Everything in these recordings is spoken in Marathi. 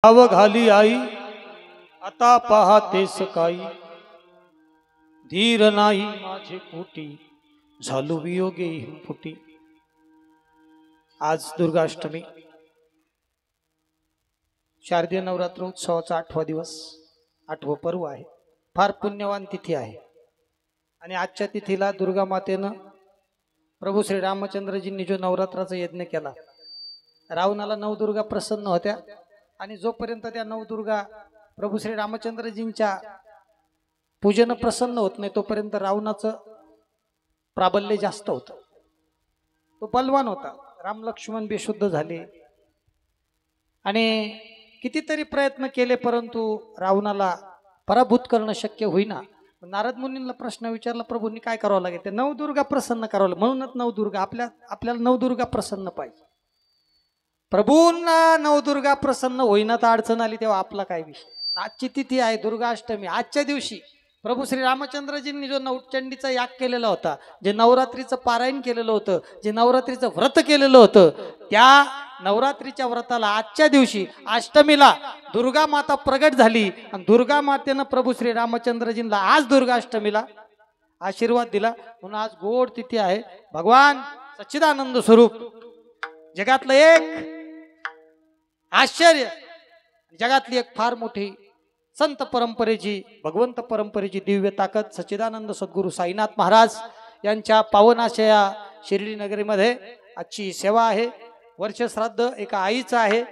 नाव घाली आई आता पाहते सकाळी, धीर नाही माझे पोटी झालो वियोगे हिमफुटी। आज दुर्गाष्टमी, शारदीय नवरात्र उत्सवाचा 8वा दिवस, 8वं पर्व आहे। फार पुण्यवान तिथी आहे आणि आजच्या तिथीला दुर्गा मातेनं प्रभू श्री रामचंद्रजींनी जो नवरात्राचा यज्ञ केला, रावणाला नवदुर्गा प्रसन्न होत्या आणि जोपर्यंत त्या नवदुर्गा प्रभू श्री रामचंद्रजींच्या पूजन प्रसन्न होत नाही तोपर्यंत रावणाचं प्राबल्य जास्त होतं। तो बलवान होता। राम लक्ष्मण बेशुद्ध झाले आणि कितीतरी प्रयत्न केले परंतु रावणाला पराभूत करणं शक्य होईना। नारद मुनींना प्रश्न विचारला, प्रभूंनी काय करावं लागेल? ते नवदुर्गा प्रसन्न करावं, म्हणूनच नवदुर्गा आपल्याला नवदुर्गा प्रसन्न पाहिजे। प्रभूंना नवदुर्गा प्रसन्न होईना तर अडचण आली तेव्हा आपला काय विषय। आजची तिथी आहे दुर्गाष्टमी। आजच्या दिवशी प्रभू श्री रामचंद्रजींनी जो नवचंडीचा याग केलेला होता, जे नवरात्रीचं पारायण केलेलं होतं, जे नवरात्रीचं व्रत केलेलं होतं, त्या नवरात्रीच्या व्रताला आजच्या दिवशी अष्टमीला दुर्गा माता प्रगट झाली आणि दुर्गा मातेनं प्रभू श्री रामचंद्रजींना आज दुर्गाष्टमीला आशीर्वाद दिला। म्हणून आज गोड तिथी आहे। भगवान सच्चिदानंद स्वरूप जगातलं एक आश्चर्य, जगातली एक फार मोठी संत परंपरेची, भगवंत परंपरेची दिव्य ताकद सच्चिदानंद सद्गुरू साईनाथ महाराज यांच्या पावनाशया शिर्डी नगरीमध्ये आजची सेवा आहे। वर्ष श्राद्ध एका आईचं आहे,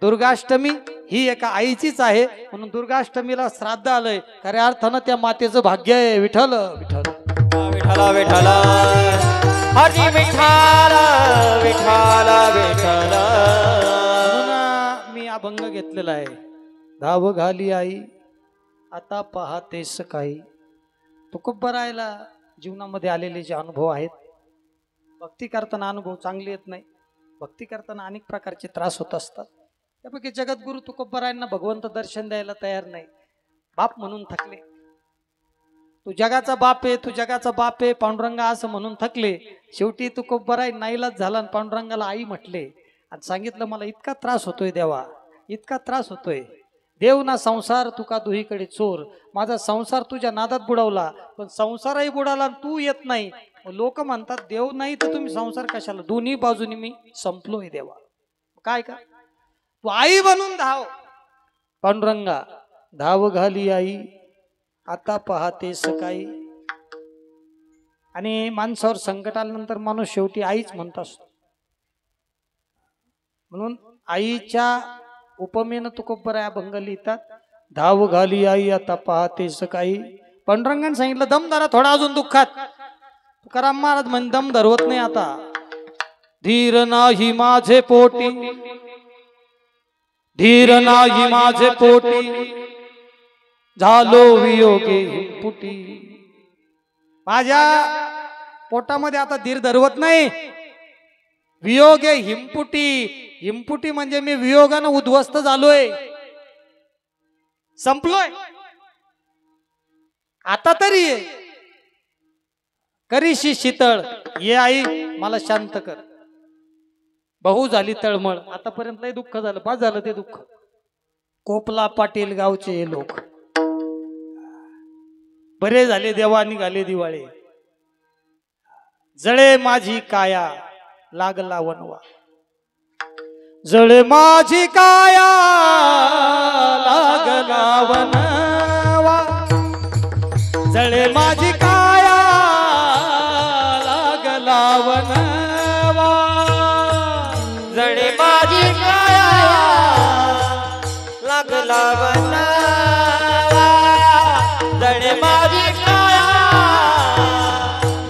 दुर्गाष्टमी ही एका आईचीच आहे, म्हणून दुर्गाष्टमीला श्राद्ध आलंय। खऱ्या अर्थानं त्या मातेचं भाग्य आहे। विठ्ठल विठ्ठल विठ्ठला विठ्ठला हरी विठ्ठला विठ्ठला विठ्ठला। म्हणून मी अभंग घेतलेला आहे। धाव घाली आई आता पाहते सकाळी। तुकोबरायला जीवनामध्ये आलेले जे अनुभव आहेत, भक्ती करताना अनुभव चांगले येत नाही, भक्ती करताना अनेक प्रकारचे त्रास होत असतात। त्यापैकी जगद्गुरु तुकोबरायांना भगवंत दर्शन द्यायला तयार नाही, बाप म्हणून थकले। तू जगाचा बाप आहे, तू जगाचा बाप आहे पांडुरंगा असं म्हणून थकले। शेवटी तुकोबराय नाईलाज झाला आणि पांडुरंगाला आई म्हटले आणि सांगितलं, मला इतका त्रास होतोय देवा, इतका त्रास होतोय। देव ना संसार तुका दुहीकडे चोर, माझा संसार तुझ्या नादात बुडवला, पण संसारही बुडाला तू येत नाही। लोक म्हणतात देव नाही तर तुम्ही संसार कशाला? दोन्ही बाजूनी मी संपलोय देवा। काय का तू आई बनून धाव। पांडुरंगा धाव घाली आई आता पाहते सकाळी। आणि माणसावर संकट आल्यानंतर माणूस शेवटी आईच म्हणत असतो। म्हणून आईच्या उपमेनं तुकोबराय अभंग लिहितात। धाव घाली आई आता पाहते सकाळी। पांडुरंगाने सांगितलं दम धरा थोडा अजून दुःखात। तुकाराम महाराज म्हणे दम धरवत नाही आता। धीर नाही माझे पोटी, धीर नाही माझे पोटी झालो वियोगे हिमफुटी। माझ्या पोटामध्ये आता धीर धरवत नाही, वियोगे हिमफुटी। हिमफुटी म्हणजे मी वियोगानं उद्ध्वस्त झालोय, संपलोय। आता तरी ये करीशी शीतळ, ये आई मला शांत कर। बहु झाली तळमळ, आतापर्यंत लय दुःख झालं, बस झालं ते दुःख। कोपला पाटील गावचे लोक बरे झाले, देवा निघाले दिवाळे। जळे माझी काया लागला वनवा, जळे माझी काया लागला वनवा, जळे माझी काया लागला वनवा, जळे माझी काया लागला वनवा, जळे माझी काया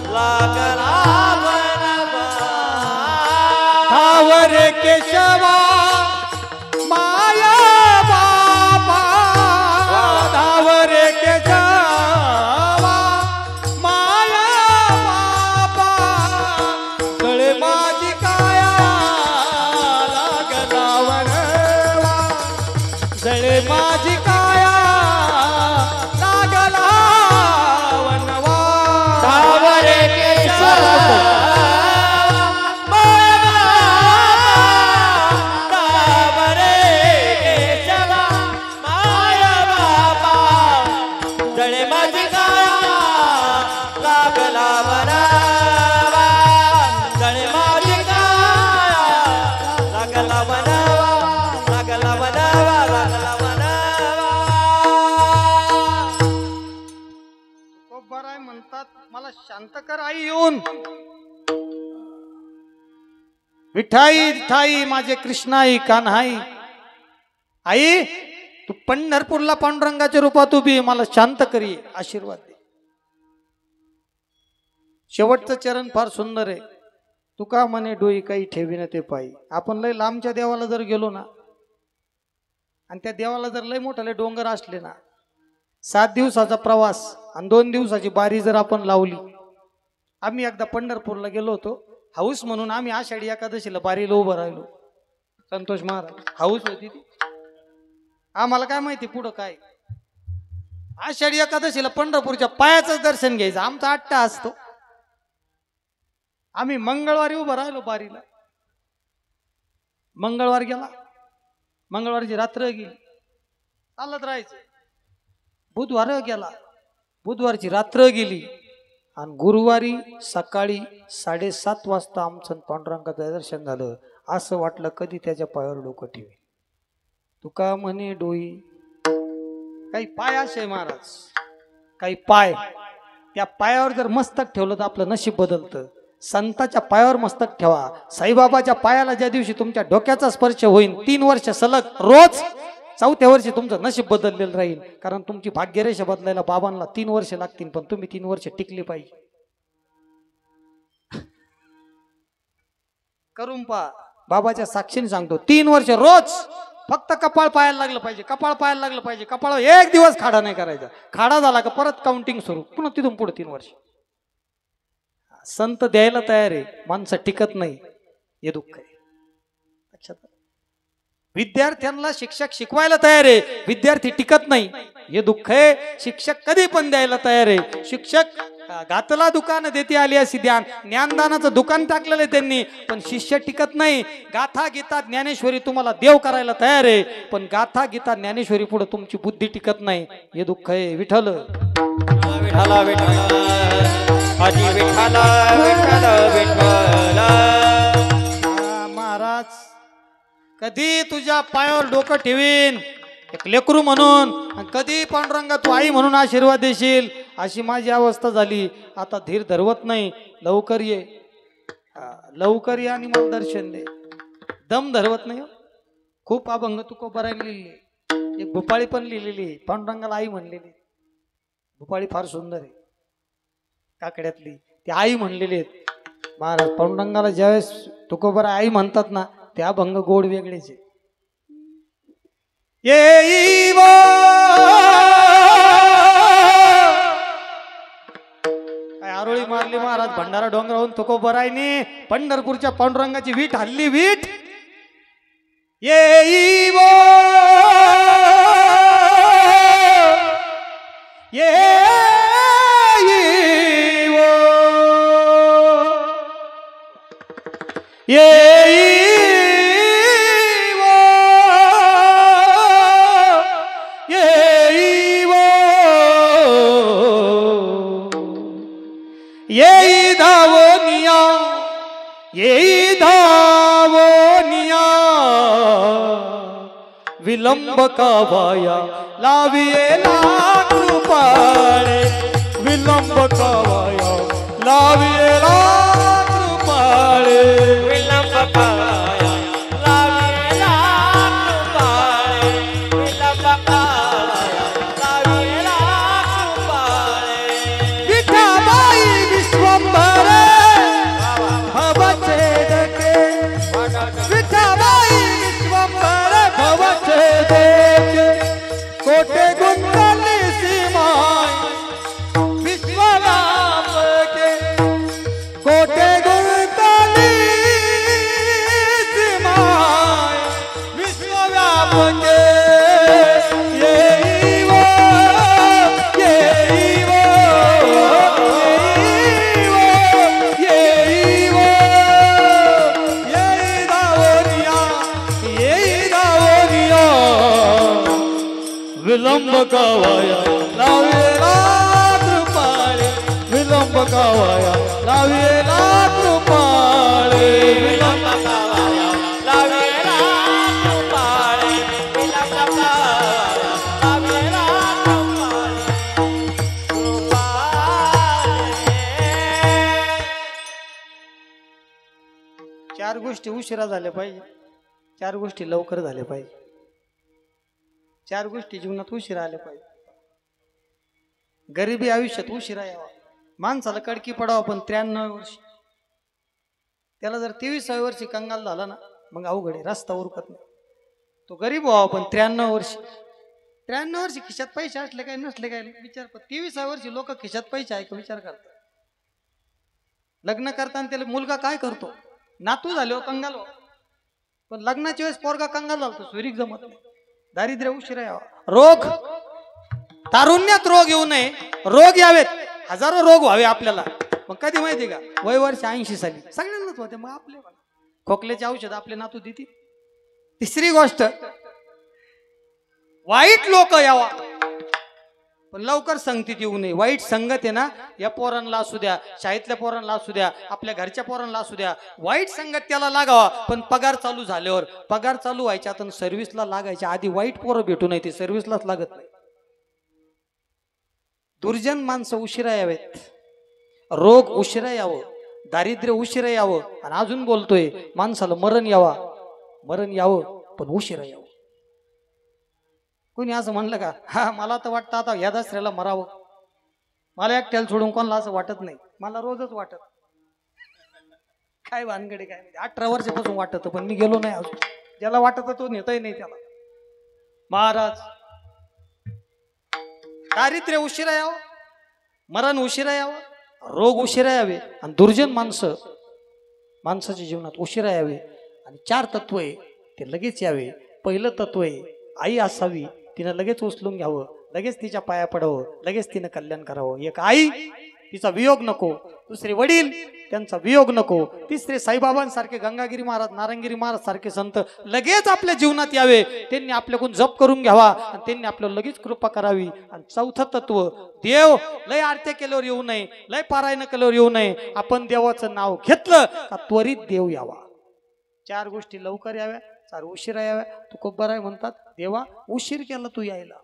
लागला वनवा। धावर केशवा माया बाबा, धावर केशवा माया बाबा, जळे माझी काया लागला वनवा, जळे माझी काया लागला वनवा। धावर केशवा माया बाबा, धावर शांत कर आई येऊन. विठाई विठाई माझे कृष्णाई कान्हाई. आई तू पंढरपूरला पांडुरंगाच्या रूपात उभी मला शांत करी आशीर्वाद दे. शेवटचं चरण फार सुंदर आहे. तुका म्हणे डोई काही ठेवीन ते पायी. आपण लय लांबच्या देवाला जर गेलो ना आणि त्या देवाला जर लय मोठाले डोंगर असले ना 7 दिवसाचा प्रवास आणि 2 दिवसाची बारी जर आपण लावली. आम्ही एकदा पंढरपूरला गेलो होतो हाऊस म्हणून. आम्ही आषाढी एकादशीला बारीला उभं राहिलो. संतोष महाराज हाऊस होती ती. आम्हाला काय माहिती पुढं काय. आषाढी एकादशीला पंढरपूरच्या पायाचं दर्शन घ्यायचं आमचा अट्टा असतो. आम्ही मंगळवारी उभं राहिलो बारीला. मंगळवार गेला. मंगळवारची रात्र गेली. चालत राहायचं. बुधवार गेला. बुधवारची रात्र गेली आणि गुरुवारी सकाळी 7:30 वाजता आमचं पांडुरंगाचं दर्शन झालं. असं वाटलं कधी त्याच्या पायावर डोकं ठेवी. तुका म्हणे डोई काही पाय असे महाराज. काही पाय त्या पायावर जर मस्तक ठेवलं तर आपलं नशीब बदलतं. संताच्या पायावर मस्तक ठेवा. साईबाबाच्या पायाला ज्या दिवशी तुमच्या डोक्याचा स्पर्श होईल 3 वर्ष सलग रोज 4थ्या वर्षी तुमचं नशीब बदललेलं राहील. कारण तुमची भाग्यरेषा बदलायला बाबांना 3 वर्ष लागतील पण तुम्ही 3 वर्ष टिकली पाहिजे. करून पहा. बाबाच्या साक्षीने सांगतो 3 वर्ष रोज फक्त कपाळ पायाला लागलं पाहिजे. कपाळ पायाला लागलं पाहिजे. कपाळ 1 दिवस खाडा नाही करायचा. खाडा झाला का परत काउंटिंग सुरू. पुन्हा तिथून पुढे 3 वर्ष. संत द्यायला तयार आहे. माणसं टिकत नाही. हे दुःख आहे. लक्षात. विद्यार्थ्यांना शिक्षक शिकवायला तयार आहे. विद्यार्थी टिकत नाही. हे दुःख आहे. शिक्षक कधी पण द्यायला तयार आहे. शिक्षक गातला दुकान देते आली अशी ध्यान. ज्ञानदानाचं दुकान टाकलेलं आहे त्यांनी पण शिष्य टिकत नाही. गाथा गीता ज्ञानेश्वरी तुम्हाला देव करायला तयार आहे पण गाथा गीता ज्ञानेश्वरी पुढे तुमची बुद्धी टिकत नाही. हे दुःख आहे. विठ्ठल विठ्ठला विठ्ठला आजी विठ्ठला विठ्ठला विठ्ठला. महाराज कधी तुझ्या पायावर डोकं ठेवीन एक लेकरू म्हणून आणि कधी पांडुरंगा तू आई म्हणून आशीर्वाद देशील. अशी माझी अवस्था झाली. आता धीर धरवत नाही. लवकर ये. लवकर ये आणि मला दर्शन दे. दम धरवत नाही. खूप अभंग तुकोबारायला लिहिली. एक भूपाळी पण लिहिलेली आहे. पांडुरंगाला आई म्हणलेली. भूपाळी फार सुंदर आहे. काकड्यातली ती आई म्हणलेली आहेत. महाराज पांडुरंगाला ज्यावेळेस तुकोबारा आई म्हणतात ना ते अभंग गोड वेगळेच आहे. ये काय आरोळी मारली महाराज. भंडारा डोंगरावरून तुकोबारायने पंढरपूरच्या पांडुरंगाची वीट हल्ली वीट. ये ये धावनिया ये धावनिया विलंब का वाया लाविये लाख रुपये. विलंब का वाया लाविये लाख रुपये. विलंब काया लाविये लाख रुपये. विलंब काया लाविये लाख रुपये. विठाबाई विश्वंभरे भवछेदके. विठाबाई विश्वंभरे भवछेदके. कोटे गुंतली सीमाय विश्वनाम के. कोटे गुंतली सीमाय विश्वव्याप के. ये वो ये वो ये वो ये दावनिया ये दावनिया विलंब का वाया लावे लाख रुपये. विलंब का वाया लावे लाख रुपये. विलंब काया लाविये लाख रुपये. विलंब काया लाविये लाख रुपये. 4 गोष्टी उशिरा झाल्या पाहिजे, 4 गोष्टी लवकर झाल्या पाहिजे, 4 गोष्टी जीवनात उशिरा आल्या पाहिजे. गरिबी आयुष्यात उशिरा यावा. माणसाला कडकी पडावा पण 93 वर्ष, त्याला जर 23व्या वर्षी कंगाल झाला ना मग अवघड आहे, रस्ता उरकत नाही. तो गरीब व्हावा पण 93 वर्ष, 93 वर्षी खिशात पैसे असले काय नसले काय विचार. 23व्या वर्षी लोक खिशात पैसे आहे का विचार करतात. लग्न करताना त्याला मुलगा काय करतो, नातू झाले हो कंगाल हो, पण लग्नाच्या वेळेस पोरगा कंगाल झालतो, सुरीक जमत नाही. दारिद्र्य उशिरा यावा. रोग, तारुण्यात रोग येऊ नये, रोग यावेत, हजारो रोग व्हावे आपल्याला. मग कधी माहिती का, वय वर्ष 80 साली सगळ्यांनाच होते. मग आपले खोकल्याचे औषध आपले नातू देतील. तिसरी गोष्ट, वाईट लोक यावा पण लवकर संगतीत येऊ नये. वाईट संगत आहे ना, या पोरांना असू द्या, शाळेतल्या पोरांना असू द्या, आपल्या घरच्या पोरांना असू द्या, वाईट संगत त्याला लागावा. पण पगार चालू झाल्यावर, पगार चालू व्हायच्या आता सर्व्हिसला लागायच्या आधी वाईट पोरं भेटू नये, ते सर्व्हिसलाच लागत नाही. दुर्जन माणसं उशिरा यावेत, रोग उशिरा यावं, दारिद्र्य उशिरा यावं. आणि अजून बोलतोय माणसाला मरण यावं पण उशिरा यावं. कोणी असं म्हणलं का, हा मला तर वाटतं आता या दसऱ्याला मरावं. मला एकट्याला सोडून कोणाला असं वाटत नाही, मला रोजच वाटत. काय भानगडे काय, 18 वर्षापासून वाटत पण मी गेलो नाही अजून. ज्याला वाटत तो नेताही नाही त्याला. महाराज, दारिद्र्य उशिरा यावं, मरण उशिरा यावं, रोग उशिरा यावे आणि दुर्जन माणसाच्या जीवनात उशिरा यावे. आणि 4 तत्व आहे ते लगेच यावे. पहिलं तत्व आहे, आई असावी, तिनं लगेच उचलून घ्यावं, लगेच तिच्या पाया पडावं, लगेच तिनं कल्याण करावं. एक आई, तिचा वियोग नको. दुसरे वडील, त्यांचा वियोग नको. तिसरे साईबाबांसारखे, गंगागिरी महाराज, नारायणगिरी महाराज सारखे संत लगेच आपल्या जीवनात यावे. त्यांनी आपल्याकडून जप करून घ्यावा आणि त्यांनी आपल्याला लगेच कृपा करावी. आणि चौथं तत्व, देव लय आरत्या केल्यावर येऊ नये, लय पारायण केल्यावर येऊ नये. आपण देवाचं नाव घेतलं का त्वरित देव यावा. 4 गोष्टी लवकर याव्या, 4 उशिरा याव्या. तुकोबराय म्हणतात, देवा उशीर केला तू यायला,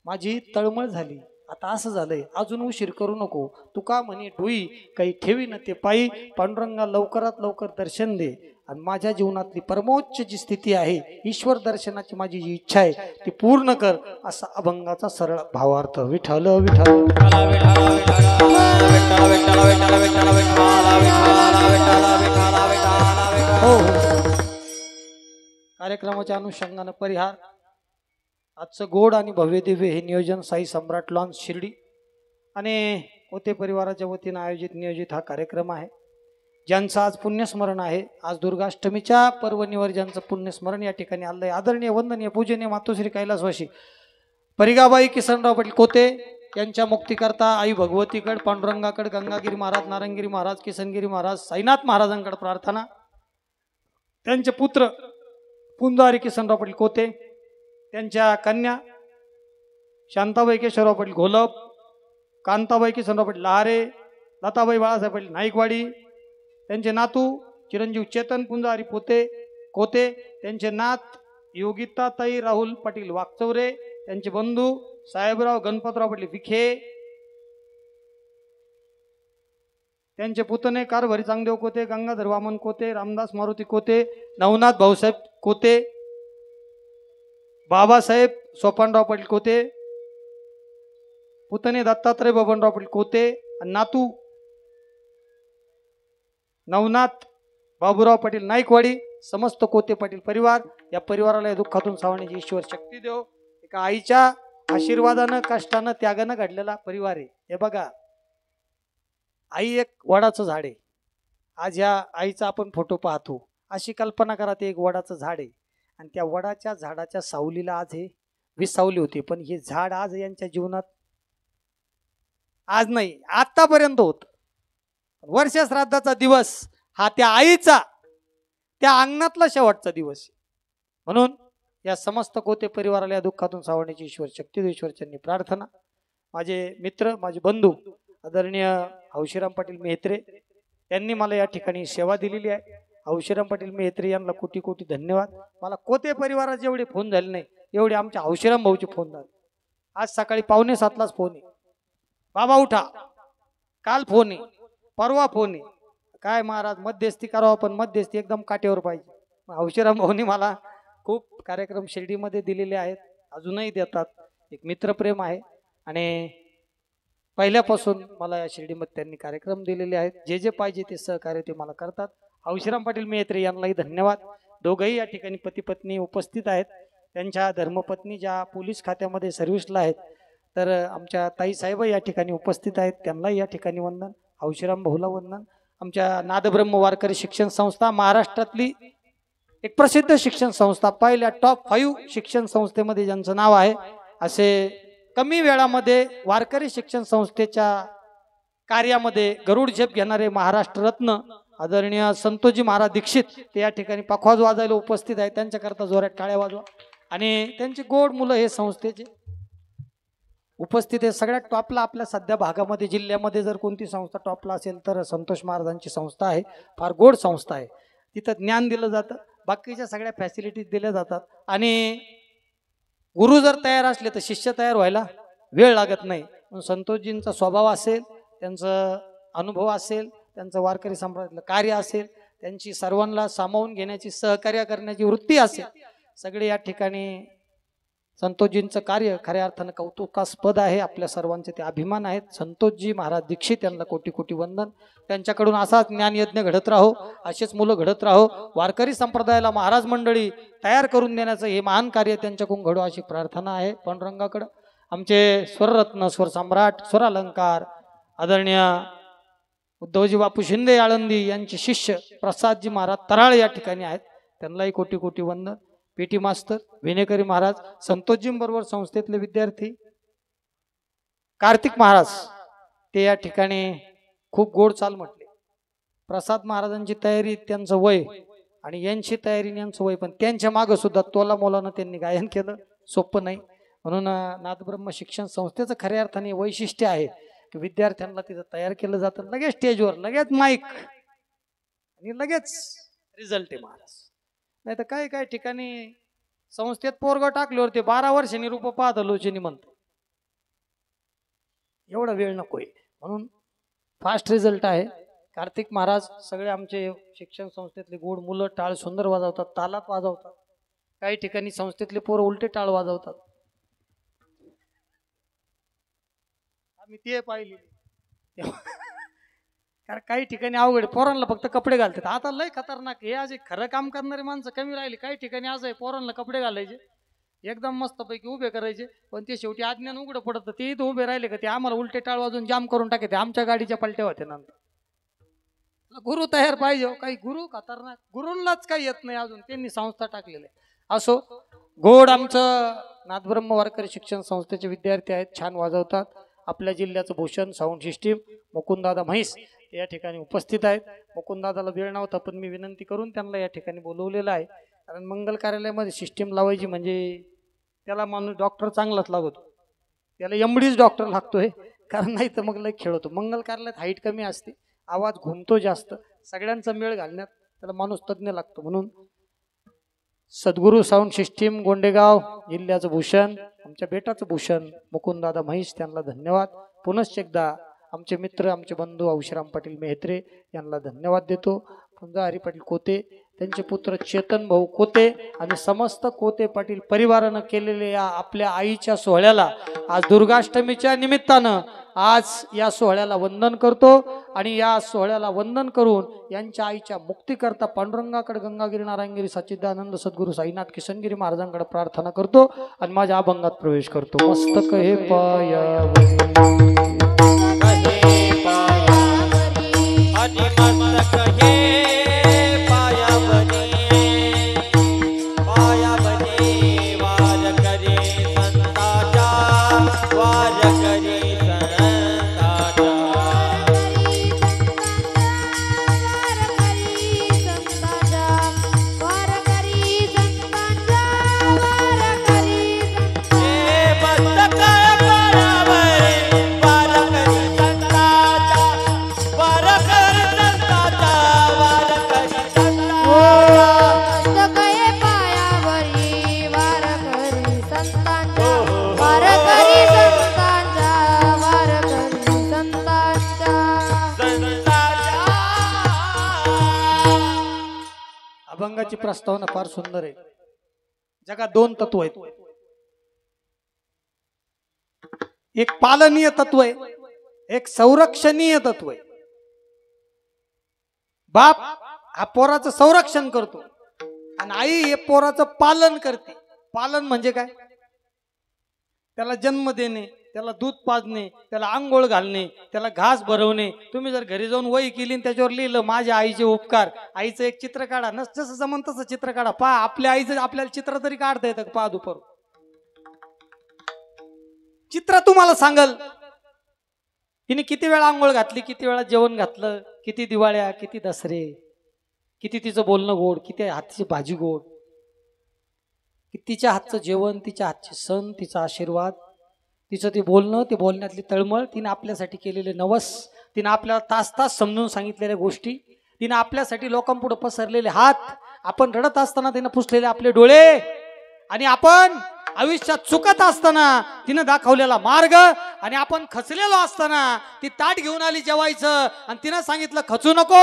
माझी तळमळ झाली, आता असं झालंय, अजून उशीर करू नको. तुका म्हणे डोई काही ठेवी न ते पायी, पांडुरंगा लवकरात लवकर दर्शन दे. आणि माझ्या जीवनातली परमोच्च जी स्थिती आहे, ईश्वर दर्शनाची माझी जी इच्छा आहे ती पूर्ण कर. असा अभंगाचा सरळ भावार्थ. विठ्ठल विठ्ठल. हो, कार्यक्रमाच्या अनुषंगानं परिहार. आजचं गोड आणि भव्य दिव्य हे नियोजन साई सम्राट लॉन्स शिर्डी आणि कोते परिवाराच्या वतीनं नियोजित हा कार्यक्रम आहे, ज्यांचं आज पुण्यस्मरण आहे. आज दुर्गाष्टमीच्या पर्वणीवर ज्यांचं पुण्यस्मरण या ठिकाणी आलंय, आदरणीय वंदनीय पूजनीय मातोश्री कैलासवासी परिगाबाई किसनराव पाटील कोते यांच्या मुक्तीकरता आई भगवतीकड, पांडुरंगाकड, गंगागिरी महाराज, नारायणगिरी महाराज, किसनगिरी महाराज, साईनाथ महाराजांकडे प्रार्थना. त्यांचे पुत्र पुंजारी किसनराव पाटील कोते, त्यांच्या कन्या शांताबाई केशवराव पाटील घोलप, कांताबाई किसनराव पाटील लहारे, लताबाई बाळासाहेब पाटील नाईकवाडी, त्यांचे नातू चिरंजीव चेतन पुंजारी कोते, त्यांचे नात योगिताताई राहुल पाटील वाकचौरे, त्यांचे बंधू साहेबराव गणपतराव पाटील विखे, त्यांचे पुतणे कारभारी चांगदेव कोते, गंगाधर वामन कोते, रामदास मारुती कोते, नवनाथ भाऊसाहेब कोते, बाबासाहेब सोपानराव पाटील कोते, पुतणे दत्तात्रय बबनराव पाटील कोते, नातू नवनाथ बाबूराव पाटील नाईकवाडी, समस्त कोते पाटील परिवार. या परिवाराला या दुःखातून सावरण्याची ईश्वर शक्ती देव. एका आईच्या आशीर्वादानं, कष्टानं, त्यागानं घडलेला परिवार आहे. हे बघा, आई एक वडाचं झाड आहे. आज या आईचा आपण फोटो पाहतो. अशी कल्पना करा, ते एक वडाचं झाड आहे आणि त्या वडाच्या झाडाच्या सावलीला आज हे 20 सावली होती, पण हे झाड आज यांच्या जीवनात, आज नाही आतापर्यंत होत. वर्ष श्राद्धाचा दिवस हा त्या आईचा, त्या अंगणातला शेवटचा दिवस. म्हणून या समस्त कोते परिवाराला या दुःखातून सावरण्याची ईश्वर शक्ती देव. ईश्वरचरणी प्रार्थना. माझे मित्र, माझे बंधू आदरणीय हौशीराम पाटील मेहत्रे यांनी मला या ठिकाणी सेवा दिलेली आहे. हौशीराम पाटील मेहत्रे यांना कोटी कोटी धन्यवाद. मला कोते परिवाराचे एवढे फोन झाले नाही, एवढे आमच्या हौशीराम भाऊचे फोन झाले. आज सकाळी 6:45 फोन आहे, बाबा उठा, काल फोन आहे, परवा फोन आहे, काय महाराज मध्यस्थी करावं, पण मध्यस्थी एकदम काटेवर पाहिजे. हौशीराम भाऊनी मला खूप कार्यक्रम शिर्डीमध्ये दिलेले आहेत, अजूनही देतात. एक मित्रप्रेम आहे आणि पहिल्यापासून मला या शिर्डीमध्ये त्यांनी कार्यक्रम दिलेले आहेत. जे जे पाहिजे ते सहकार्य ते मला करतात. हौशीराम पाटील मेहत्रे यांनाही धन्यवाद. दोघंही या ठिकाणी पती पत्नी उपस्थित आहेत. त्यांच्या धर्मपत्नी ज्या पोलीस खात्यामध्ये सर्व्हिसला आहेत, तर आमच्या ताईसाहेब या ठिकाणी उपस्थित आहेत, त्यांनाही या ठिकाणी वंदन. हौशीराम भाऊला वंदन. आमच्या नादब्रह्म वारकरी शिक्षण संस्था, महाराष्ट्रातली एक प्रसिद्ध शिक्षण संस्था, पहिल्या टॉप 5 शिक्षण संस्थेमध्ये ज्यांचं नाव आहे, असे कमी वेळामध्ये वारकरी शिक्षण संस्थेच्या कार्यामध्ये गरुड झेप घेणारे महाराष्ट्र रत्न आदरणीय संतोषजी महाराज दीक्षित ते या ठिकाणी पखवाज वाजायला उपस्थित आहे. त्यांच्याकरता जोरात टाळ्या वाजवा. आणि त्यांची गोड मुलं हे संस्थेचे उपस्थित आहे. सगळ्यात टॉपला आपल्या सध्या भागामध्ये, जिल्ह्यामध्ये जर कोणती संस्था टॉपला असेल तर संतोष महाराजांची संस्था आहे. फार गोड संस्था आहे. तिथं ज्ञान दिलं जातं, बाकीच्या सगळ्या फॅसिलिटीज दिल्या जातात. आणि गुरु जर तयार असले तर शिष्य तयार व्हायला वेळ लागत नाही. संतोषजींचा स्वभाव असेल, त्यांचा अनुभव असेल, त्यांचं वारकरी संप्रदायातलं कार्य असेल, त्यांची सर्वांना सामावून घेण्याची, सहकार्य करण्याची वृत्ती असेल, सगळे या ठिकाणी संतोषजींचं कार्य खऱ्या अर्थानं कौतुकास्पद आहे. आपल्या सर्वांचे ते अभिमान आहेत. संतोषजी महाराज दीक्षित यांना कोटी कोटी वंदन. त्यांच्याकडून असाच ज्ञानयज्ञ घडत राहो, असेच मुलं घडत राहो. वारकरी संप्रदायाला महाराज मंडळी तयार करून देण्याचं हे महान कार्य त्यांच्याकडून घडो अशी प्रार्थना आहे पांडुरंगाकडं. आमचे स्वररत्न, स्वरसम्राट, स्वरालंकार आदरणीय उद्धवजी बापू शिंदे आळंदी यांचे शिष्य प्रसादजी महाराज तराळ या ठिकाणी आहेत. त्यांनाही कोटी कोटी वंदन. पीटी मास्तर विनेकरी महाराज, संतोषजींबरोबर संस्थेतले विद्यार्थी कार्तिक महाराज ते या ठिकाणी खूप गोड चाल म्हटले. प्रसाद महाराजांची तयारी, त्यांचं वय आणि यांची तयारी, यांचं वय, पण त्यांच्या मागं सुद्धा तोला मोलानं त्यांनी गायन केलं. सोपं नाही. म्हणून नादब्रह्म शिक्षण संस्थेचं खऱ्या अर्थाने वैशिष्ट्य आहे की विद्यार्थ्यांना तिथं तयार केलं जातं, लगेच स्टेजवर, लगेच माईक आणि लगेच रिझल्ट आहे महाराज. नाही तर काही काही ठिकाणी संस्थेत पोरग टाकल्यावर ते 12 वर्षांनी रूप पाहत लोचनी म्हणतात. एवढा वेळ नकोय. म्हणून फास्ट रिझल्ट आहे. कार्तिक महाराज, सगळे आमचे शिक्षण संस्थेतले गोड मुलं टाळ सुंदर वाजवतात, तालात वाजवतात. काही ठिकाणी संस्थेतले पोरं उलटे टाळ वाजवतात. आम्ही ते पाहिले. कारण काही ठिकाणी अवघड, पोरांना फक्त कपडे घालतात. आता लय खतरनाक हे, आज खरं काम करणारी माणसं कमी राहिली. काही ठिकाणी आज आहे, पोरांना कपडे घालायचे, एकदम मस्तपैकी उभे करायचे, पण ते शेवटी आज्ञान उघडं पडतं. ते इथं उभे राहिले का ते आम्हाला उलटे टाळ वाजून जाम करून टाकते. आमच्या गाडीच्या पलट्या होते नंतर. गुरु तयार पाहिजे. काही गुरु खतरनाक, गुरूंनाच काही येत नाही अजून, त्यांनी संस्था टाकलेली आहे. असो, गोड आमचं नादब्रह्म वारकरी शिक्षण संस्थेचे विद्यार्थी आहेत, छान वाजवतात. आपल्या जिल्ह्याचं भूषण साऊंड सिस्टीम मुकुंददादा म्हैस या ठिकाणी उपस्थित आहेत. मुकुंददादाला वेळ नव्हता, पण मी विनंती करून त्यांना या ठिकाणी बोलवलेलं आहे. कारण मंगल कार्यालयामध्ये सिस्टीम लावायची म्हणजे त्याला माणूस डॉक्टर चांगलाच लागतो, त्याला एमडीच डॉक्टर लागतोय. कारण नाही तर मग लय खेळतो. मंगल कार्यालयात हाईट कमी असते, आवाज घुमतो जास्त, सगळ्यांचा मेळ घालण्यात त्याला माणूस तज्ज्ञ लागतो. म्हणून सद्गुरू साऊंड सिस्टीम गोंडेगाव जिल्ह्याचं भूषण, आमच्या बेटाचं भूषण मुकुंददादा म्हैस, त्यांना धन्यवाद. पुनश्च एकदा आमचे मित्र, आमचे बंधू हौशीराम पाटील मेहत्रे यांना धन्यवाद देतो. पुंजा हरी पाटील कोते, त्यांचे पुत्र चेतन भाऊ कोते आणि समस्त कोते पाटील परिवारानं केलेले या आपल्या आईच्या सोहळ्याला आज दुर्गाष्टमीच्या निमित्तानं आज या सोहळ्याला वंदन करतो. आणि या सोहळ्याला वंदन करून यांच्या आईच्या मुक्तीकरता पांडुरंगाकडे, गंगागिरी नारायणगिरी सच्चिदानंद सद्गुरू साईनाथ किशनगिरी महाराजांकडे प्रार्थना करतो आणि माझ्या अभंगात प्रवेश करतो. मस्तक हे अभंगाची प्रस्तावना फार सुंदर आहे. जगात दोन तत्व आहेत. एक पालनीय तत्व आहे, एक संरक्षणीय तत्व आहे. बाप हा पोराचं संरक्षण करतो आणि आई हे पोराचं पालन करते. पालन म्हणजे काय? त्याला जन्म देणे, त्याला दूध पाजणे, त्याला आंघोळ घालणे, त्याला घास भरवणे. तुम्ही जर घरी जाऊन वही केली आणि त्याच्यावर लिहिलं माझ्या आईचे उपकार, आईचं एक चित्र काढा, जसं जमन तसं चित्र काढा. पहा आपल्या आईचं आपल्याला चित्र तरी काढता येतं. पहा दुपार चित्र तुम्हाला सांगल तिने किती वेळा आंघोळ घातली, किती वेळा जेवण घातलं, किती दिवाळ्या, किती दसरे, किती तिचं बोलणं गोड, किती हातची भाजी गोड, तिच्या हातचं जेवण, तिच्या हातचे सण, तिचा आशीर्वाद, तिचं ते बोलणं, ते बोलण्यातली तळमळ, तिने आपल्यासाठी केलेले नवस, तिने आपल्याला तास तास समजून सांगितलेल्या गोष्टी, तिने आपल्यासाठी लोकांपुढे पसरलेले हात, आपण रडत असताना तिने पुसलेले आपले डोळे, आणि आपण आयुष्यात चुकत असताना तिने दाखवलेला मार्ग, आणि आपण खचलेलो असताना ती ताट घेऊन आली जेवायचं आणि तिनं सांगितलं खचू नको,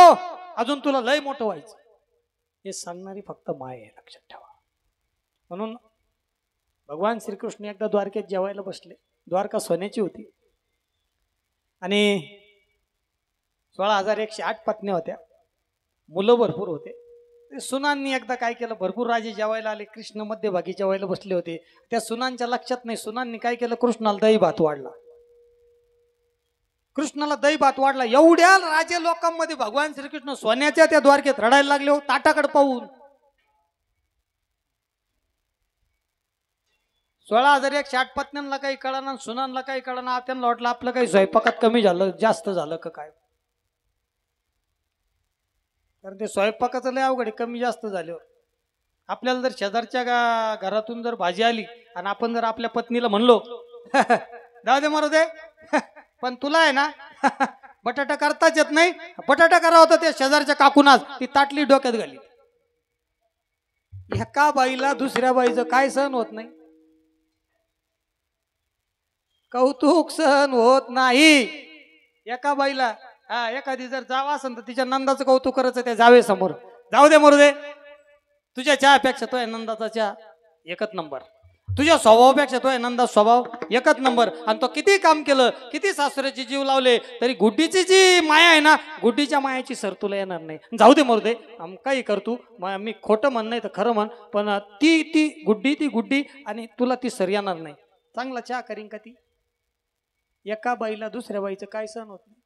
अजून तुला लय मोठं व्हायचं. हे सांगणारी फक्त माय आहे, लक्षात ठेवा. म्हणून भगवान श्रीकृष्ण एकदा द्वारकेत जेवायला बसले. द्वारका सोन्याची होती आणि 16,108 पत्न्या होत्या, मुलं भरपूर होते. सुनांनी एकदा काय केलं, भरपूर राजे जेवायला आले, कृष्ण मध्यभागी जेवायला बसले होते. त्या सुनांच्या लक्षात नाही, सुनांनी काय केलं, कृष्णाला दही भात वाढला. कृष्णाला दही भात वाढला. एवढ्या राजे लोकांमध्ये भगवान श्रीकृष्ण सोन्याच्या त्या द्वारकेत रडायला लागले हो, ताटाकडे पाहून. 16,108 पत्न्यांना काही कळना, सुनांना काही कळना. त्यांना वाटलं आपलं काही स्वयंपाकात कमी झालं, जास्त झालं का काय. कारण ते स्वयंपाकाचं लय अवघड, कमी जास्त झालं. आपल्याला जर शेजारच्या घरातून जर भाजी आली आणि आपण जर आपल्या पत्नीला म्हणलो जाऊ दे मारू दे पण तुला आहे ना बटाटा करताच येत नाही, बटाटा करा होता त्या शेजारच्या काकूनाच, ती ताटली डोक्यात घाली. एका बाईला दुसऱ्या बाईचं काय सहन होत नाही, कौतुक सहन होत नाही. एका बाईला एखादी जर जावा असेल तर तिच्या नंदाचं कौतुक करायचं त्या जावे समोर. जाऊ दे मरू दे, तुझ्या चहापेक्षा तो आहे नंदाचा चहा एकच नंबर, तुझ्या स्वभावापेक्षा तो आहे नंदा स्वभाव एकच नंबर. आणि तो किती काम केलं, किती सासऱ्याची जीव लावले, तरी गुड्डीची जी माया आहे ना, गुड्डीच्या मायाची सर तुला येणार नाही. जाऊ दे मरू दे, काही करतो, मी खोटं म्हण नाही तर खरं म्हण, पण ती गुड्डी आणि तुला ती सर येणार नाही. चांगला चहा करीन का ती. एका बाईला दुसऱ्या बाईचं काय सहन होत नाही.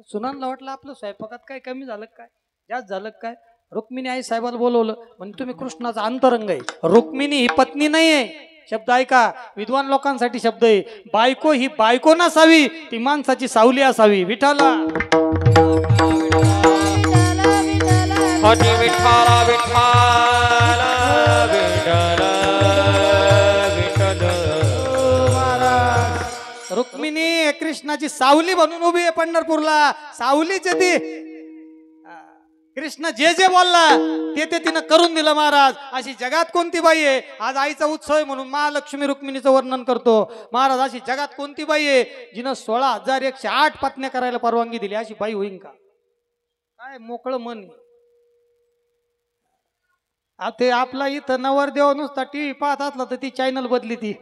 सुनांना वाटलं आपलं स्वयंपाकात काय कमी झालं काय, जास्त झालं काय. रुक्मिणी आई साहेबाला बोलवलं, म्हणजे तुम्ही कृष्णाचा अंतरंग आहे. रुक्मिणी ही पत्नी नाही आहे. शब्द ऐका, विद्वान लोकांसाठी शब्द आहे. बायको ही बायको नसावी, ती माणसाची सावली असावी. विठाला विठाला विठाला रुक्मिणी कृष्णाची सावली म्हणून उभी आहे पंढरपूरला. सावलीच ती. कृष्ण जे जे बोलला ते तिनं करून दिलं महाराज. अशी जगात कोणती बाई आहे, आज आईचा उत्सव आहे म्हणून महालक्ष्मी रुक्मिणीचं वर्णन करतो महाराज. अशी जगात कोणती बाई आहे जिनं 16,108 पत्न्या करायला परवानगी दिली, अशी बाई होईन का. काय मोकळं मन. ते आपला इथं नवरदेव नुसता टीव्ही पाहत असला तर ती चॅनल बदली ती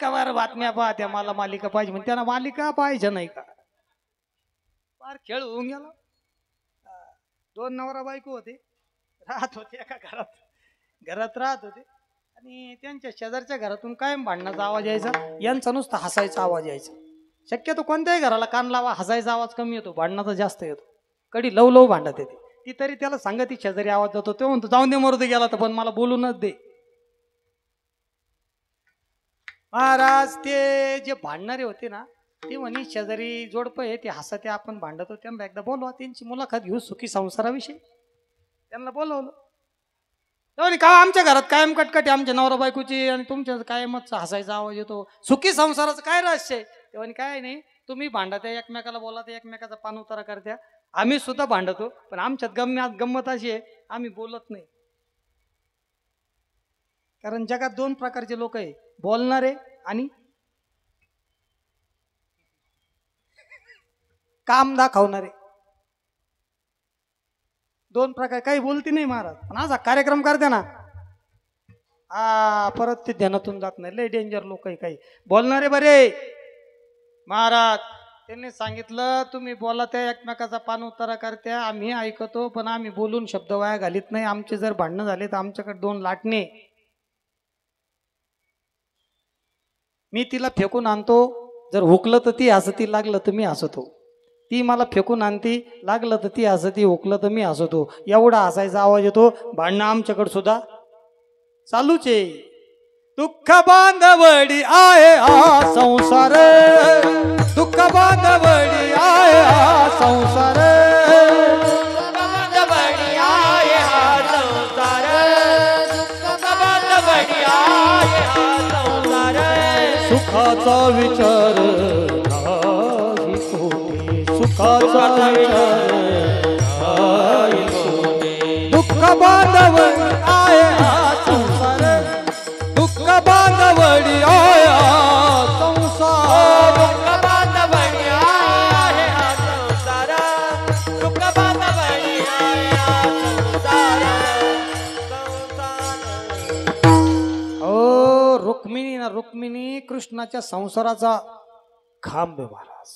कवर बातम्या पाहत्या, मला मालिका पाहिजे म्हणजे त्यांना मालिका पाहिजे नाही का. फार खेळ होऊन गेला. 2 नवरा बायको होते, राहत होते एका घरात राहत होते, आणि त्यांच्या शेजारच्या घरातून कायम भांडणाचा आवाज यायचा, यांचा नुसता हसायचा आवाज यायचा. शक्यतो कोणत्याही घराला कान लावा, हसायचा आवाज कमी येतो, भांडणाचा जास्त येतो. कधी लव भांडत येते. ती तरी त्याला सांगत ती शेजारी आवाज जातो, तो म्हणतो जाऊन दे मरू दे गेला तर, पण मला बोलूनच दे. महाराज ते जे भांडणारे होते ना, ते म्हणे शेजारी जोडप आहे, ते हसते आपण भांडतो, त्यांना एकदा बोलवा, त्यांची मुलाखत घेऊ सुखी संसाराविषयी. त्यांना बोलवलं. का आमच्या घरात कायम कटकट आहे आमच्या नवरा बायकोची, आणि तुमच्या कायमच हसायचा आवाज येतो, सुखी संसाराचं काय रहस्य आहे. तेव्हा काय नाही, तुम्ही भांडत्या एकमेकाला बोला, ते एकमेकाचा पान उतारा करत्या, आम्ही सुद्धा भांडतो, पण आमच्यात गंमत अशी आहे आम्ही बोलत नाही. कारण जगात 2 प्रकारचे लोक आहे, बोलणारे आणि काम दाखवणारे. दोन प्रकार काही बोलती नाही महाराज पण असा कार्यक्रम करते ना परत ते ध्यानातून जात नाही. लय डेंजर लोक काही बोलणारे बरे महाराज. त्यांनी सांगितलं तुम्ही बोला त्या एकमेकाचा पान उतारा करत्या आम्ही ऐकतो पण आम्ही बोलून शब्द वाया घालीत नाही. आमचे जर भांडणं झाले तर आमच्याकडे 2 लाटणे मी तिला फेकून आणतो. जर हुकलं तर ती हसती लागलं तर मी हसतो. ती मला फेकून आणती लागलं तर ती हसती हुकलं तर मी हसतो. एवढा हसायचा आवाज येतो. भांडणं आमच्याकडे सुद्धा चालूच आहे. दुःख बांधवडी आहे हा संसार दुःख बांधवडी आहे हा संसार बांधवडी आहे हा संसार दुःख बांधवडी आहे हा संसार सुखाचा विचार नाही कोणी सुखाचा विचार नाही कोणी दुःख बांधवडी आहे हा संसार दुःख बांधवडी आहे हा संसार दुःख बांधवडी आहे हा संसार दुःख बांधवडी आहे हा संसार रुक्मिणी कृष्णाच्या संसाराचा खांब आहे महाराज.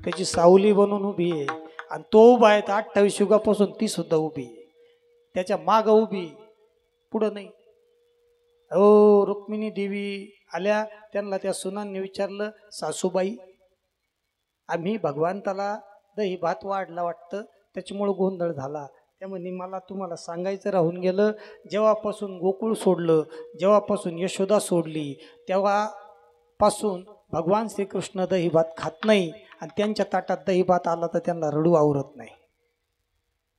त्याची सावली बनून उभी आहे आणि तो उभा आहे तर 28 युगापासून ती सुद्धा उभी आहे. त्याच्या माग उभी पुढं नाही. रुक्मिणी देवी आल्या त्यांना त्या सुनांनी विचारलं सासूबाई आम्ही भगवंताला दही भात वाढला वाटतं त्याच्यामुळं गोंधळ झाला. त्यामुळे मला तुम्हाला सांगायचं राहून गेलं. जेव्हापासून गोकुळ सोडलं जेव्हापासून यशोदा सोडली तेव्हापासून भगवान श्रीकृष्ण दही भात खात नाही आणि त्यांच्या ताटात दही भात आला तर त्यांना रडू आवरत नाही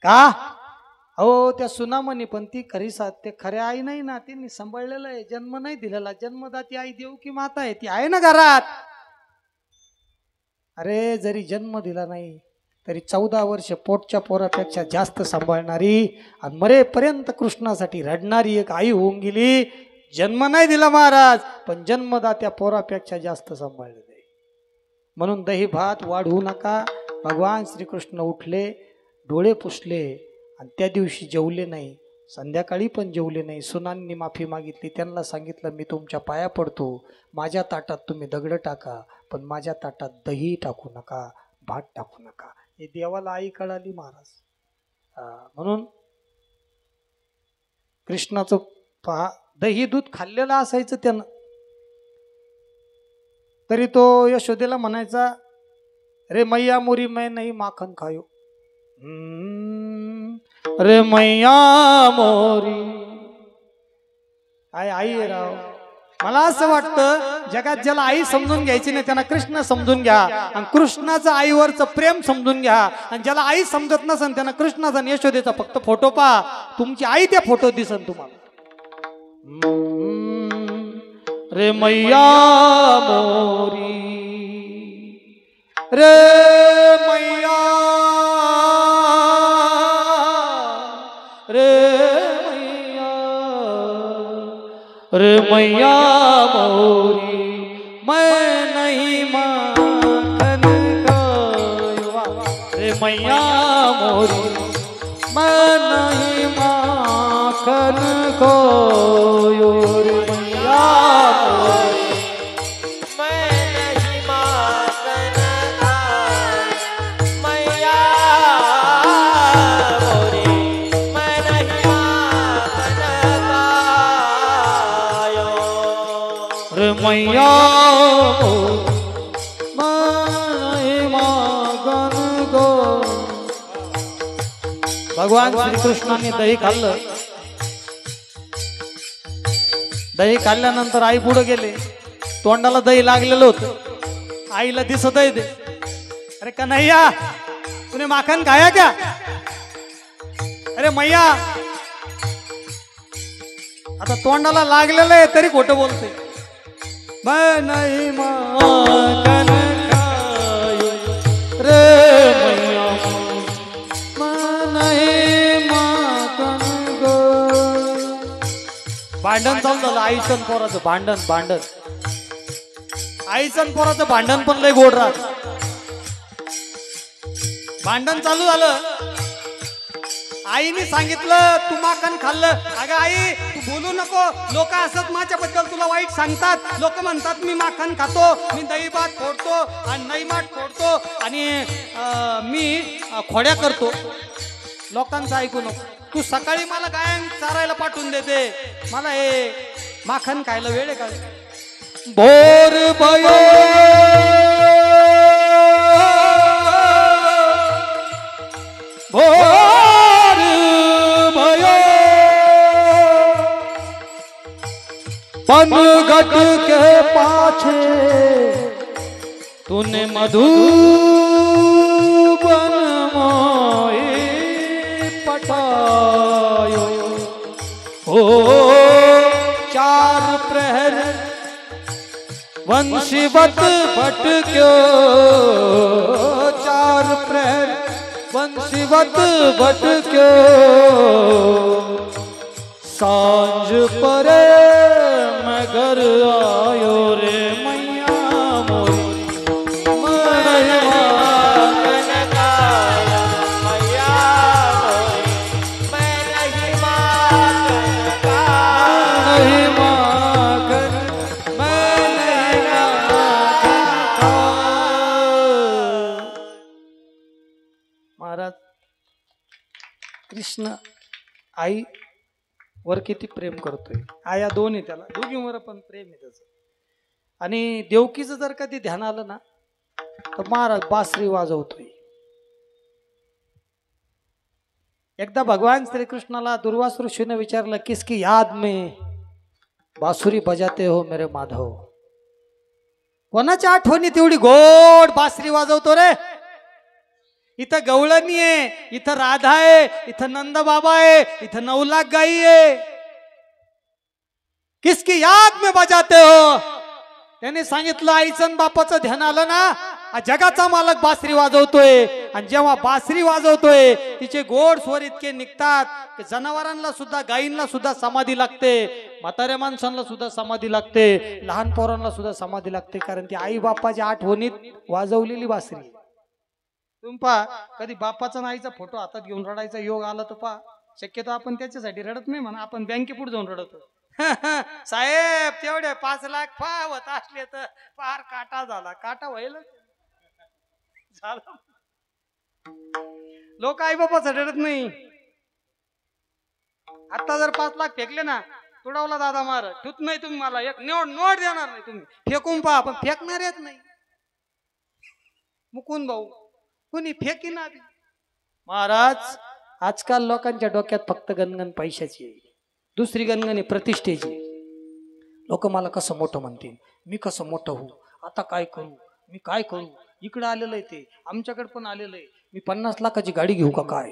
का. अहो त्या सुनामणी पण ती खरी ते खऱ्या आई नाही ना. त्यांनी सांभाळलेलं आहे जन्म नाही दिलेला. जन्मदाती आई देव की माता आहे ती आहे ना घरात. अरे जरी जन्म दिला नाही तरी 14 वर्ष पोटच्या पोरापेक्षा जास्त सांभाळणारी आणि मरेपर्यंत कृष्णासाठी रडणारी एक आई होऊन गेली. जन्म नाही दिला महाराज पण जन्मदात्या पोरापेक्षा जास्त सांभाळलेलं आहे. म्हणून दही भात वाढवू नका. भगवान श्रीकृष्ण उठले डोळे पुसले आणि त्या दिवशी जेवले नाही. संध्याकाळी पण जेवले नाही. सुनांनी माफी मागितली. त्यांना सांगितलं मी तुमच्या पाया पडतो. माझ्या ताटात तुम्ही दगड टाका पण माझ्या ताटात दही टाकू नका भात टाकू नका. हे देवाला आई कळाली महाराज. म्हणून कृष्णाचं पहा दही दूध खाल्लेलं असायचं त्यानं तरी तो यशोदेला म्हणायचा रे मैया मोरी मैं नहीं माखन खायो रे मैया मोरी. आई आहे राव. मला असं वाटतं जगात ज्याला आई समजून घ्यायची नाही त्यांना कृष्ण समजून घ्या आणि कृष्णाचं आईवरचं प्रेम समजून घ्या. आणि ज्याला आई समजत नसन त्यांना कृष्णाचा आणि यशोदेचा फक्त फोटो पहा. तुमची आई त्या फोटो दिसन तुम्हाला. रे मैया मोरी रे मैया रे मैया रे मैया मोरी मैं नहीं माखन खायो रे मैया मोरी मैं नहीं माखन खायो रे मैया मोरी मैं नहीं माखन खायो मैया मोरी मैं नहीं माखन खायो रे मैया मैं मागन गो. भगवान श्रीकृष्णाने दही खाल्लं. दही खाल्ल्यानंतर आई पुढे गेले. तोंडाला दही लागलेलं होतं. आईला दिसत आहे ते. अरे कन्हैया तूने माखन खाया क्या. अरे मैया आता तोंडाला लागलेलं आहे तरी खोटं बोलते. मैं नहीं माखन खायो रे मैया मैं नहीं माखन गो. भांडण चालू झालं आईचं पोराचं. भांडण आईचं पोराचं भांडण पण लय गोड राहत. भांडण चालू झालं. आईने सांगितलं तू माखन खाल्लं. अगं आई तू बोलू नको. लोक असत माझ्याबद्दल तुला वाईट सांगतात. लोक म्हणतात मी माखन खातो, मी दही भात फोडतो आणि नईमाट फोडतो आणि मी खोड्या करतो. लोकांचं ऐकू नको. तू सकाळी मला गायन चारायला पाठवून देते, मला हे माखन खायला वेळ आहे का? भोर भयो भोर भयो पनघट के पाछे तूने मधुबन मोई पटायो. ओ चार प्रहर वंशीवत भटक्यो, चार प्रहर वंशीवत भटक्यो. सांझ परे मैं घर आयो रे मैया मोरी कृष्ण आई वर किती प्रेम करतोय. आया दोन आहे त्याला, दोघींवर पण प्रेम आहे त्याचं. आणि देवकीचं जर कधी ध्यान आलं ना तर महाराज बासरी वाजवतोय. एकदा भगवान श्रीकृष्णाला दुर्वास ऋषीने विचारलं किसकी याद में बासुरी बजाते हो मेरे माधव. कोणाच्या आठवणी तेवढी गोड बासरी वाजवतो रे. इथं गवळणी आहे, इथं राधा आहे, इथं नंद बाबा आहे, इथं 9 लाख गाई आहे. किसकी याद में बजाते हो. त्याने सांगितलं आईचं बापाचं ध्यान आलं ना, जगाचा मालक बासरी वाजवतोय. आणि जेव्हा बासरी वाजवतोय तिचे गोड स्वर इतके निघतात की जनावरांना सुद्धा, गायींना सुद्धा समाधी लागते, म्हाताऱ्या माणसांना सुद्धा समाधी लागते, लहान पोरांना सुद्धा समाधी लागते. कारण ती आई बापाच्या आठवणीत वाजवलेली बासरी. तुम्ही पहा कधी बापाचा आणि आईचा फोटो हातात घेऊन रडायचा योग आला तर पहा. शक्यतो आपण त्याच्यासाठी रडत नाही म्हणा, आपण बँकेपुढे जाऊन रडतो. साहेब तेवढे 5 लाख पावत असले तर फार काटा झाला. काटा व्हायला झाला. लोक आई बापासाठी रडत नाही. आता जर 5 लाख फेकले ना, तुडावला दादा मार ठुत नाही तुम्ही मला एक नोट देणार नाही. तुम्ही फेकून पहा, पण फेकणार येत नाही. मुकुंद भाऊ कुणी फेकी ना. महाराज आजकाल लोकांच्या डोक्यात फक्त गणगण पैशाची आहे, दुसरी गणगण आहे प्रतिष्ठेची. लोक मला कसं मोठं म्हणतील, मी कसं मोठं होऊ, आता काय करू, मी काय करू. इकडं आलेलं आहे ते, आमच्याकडे पण आलेलं आहे. मी 50 लाखाची गाडी घेऊ का काय,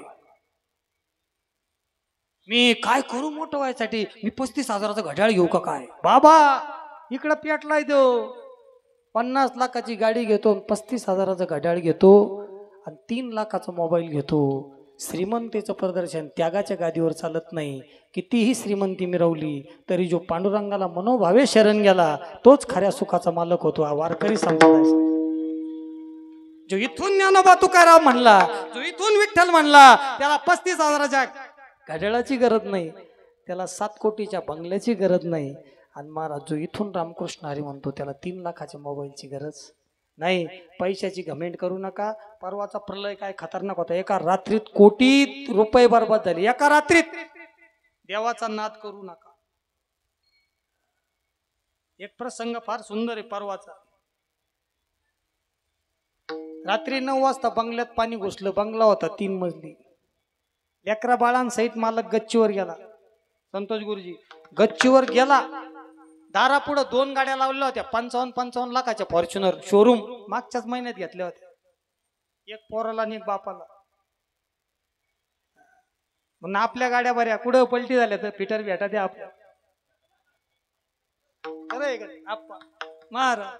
मी काय करू मोठं व्हायसाठी, मी 35,000चं घड्याळ घेऊ का काय. बाबा इकडं पेटलाय तो 50 लाखाची गाडी घेतो, 35,000चं घड्याळ घेतो आणि 3 लाखाचा मोबाईल घेतो. श्रीमंतीचं प्रदर्शन त्यागाच्या गादीवर चालत नाही. कितीही श्रीमंती मिरवली तरी जो पांडुरंगाला मनोभावे शरण गेला तोच खऱ्या सुखाचा मालक होतो. हा वारकरी संप्रदाय. जो इथून ज्ञानोबा तुकाराम म्हणला, जो इथून विठ्ठल म्हणला, त्याला 35,000च्या घड्याळाची गरज नाही, त्याला 7 कोटीच्या बंगल्याची गरज नाही. आणि महाराज जो इथून रामकृष्ण हरी म्हणतो त्याला 3 लाखाच्या मोबाईलची गरज नाही. पैशाची घमेंड करू नका. परवाचा प्रलय काय खतरनाक होता. एका रात्रीत कोटी रुपये बर्बाद झाले. एका रात्रीत. देवाचा नाद करू नका. एक प्रसंग फार सुंदर आहे परवाचा. रात्री 9 वाजता बंगल्यात पाणी घुसलं. बंगला होता 3 मजली. लेकरा बाळांसहित मालक गच्चीवर गेला. संतोष गुरुजी गच्चीवर गेला. दारापुढं 2 गाड्या लावल्या होत्या. 55 लाखाच्या फॉर्च्युनर शोरूम मागच्याच महिन्यात घेतल्या होत्या. एक पोराला आणि एक बापाला. म्हणून आपल्या गाड्या बऱ्या कुठं पलटी झाल्या तर फिटर भेटा द्या आपल्या. खरं आहे का आप्पा महाराज.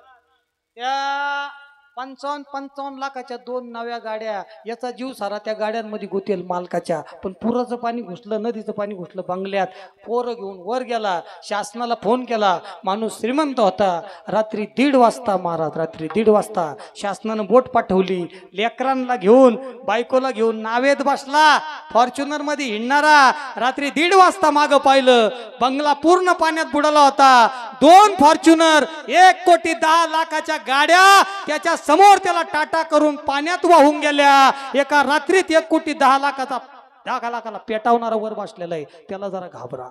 त्या 55 लाखाच्या 2 नव्या गाड्या, याचा जीव सारा त्या गाड्यांमध्ये गुतेल मालकाच्या. पण पुराचं पाणी घुसलं, नदीचं पाणी घुसलं बंगल्यात. पोरं घेऊन वर गेला, शासनाला फोन केला. माणूस श्रीमंत होता. रात्री 1:30 वाजता महाराज, रात्री 1:30 वाजता शासनानं बोट पाठवली. लेकरांना घेऊन, बायकोला घेऊन नावेत बसला. फॉर्च्युनर मध्ये हिंडणारा रात्री 1:30 वाजता मागं पाहिलं, बंगला पूर्ण पाण्यात बुडाला होता. 2 फॉर्च्युनर, 1,10,00,000च्या गाड्या त्याच्या समोर त्याला टाटा करून पाण्यात वाहून गेल्या. एका रात्रीत 1,10,00,000ला पेटावणारा वर बसलेला आहे. त्याला जरा घाबरा.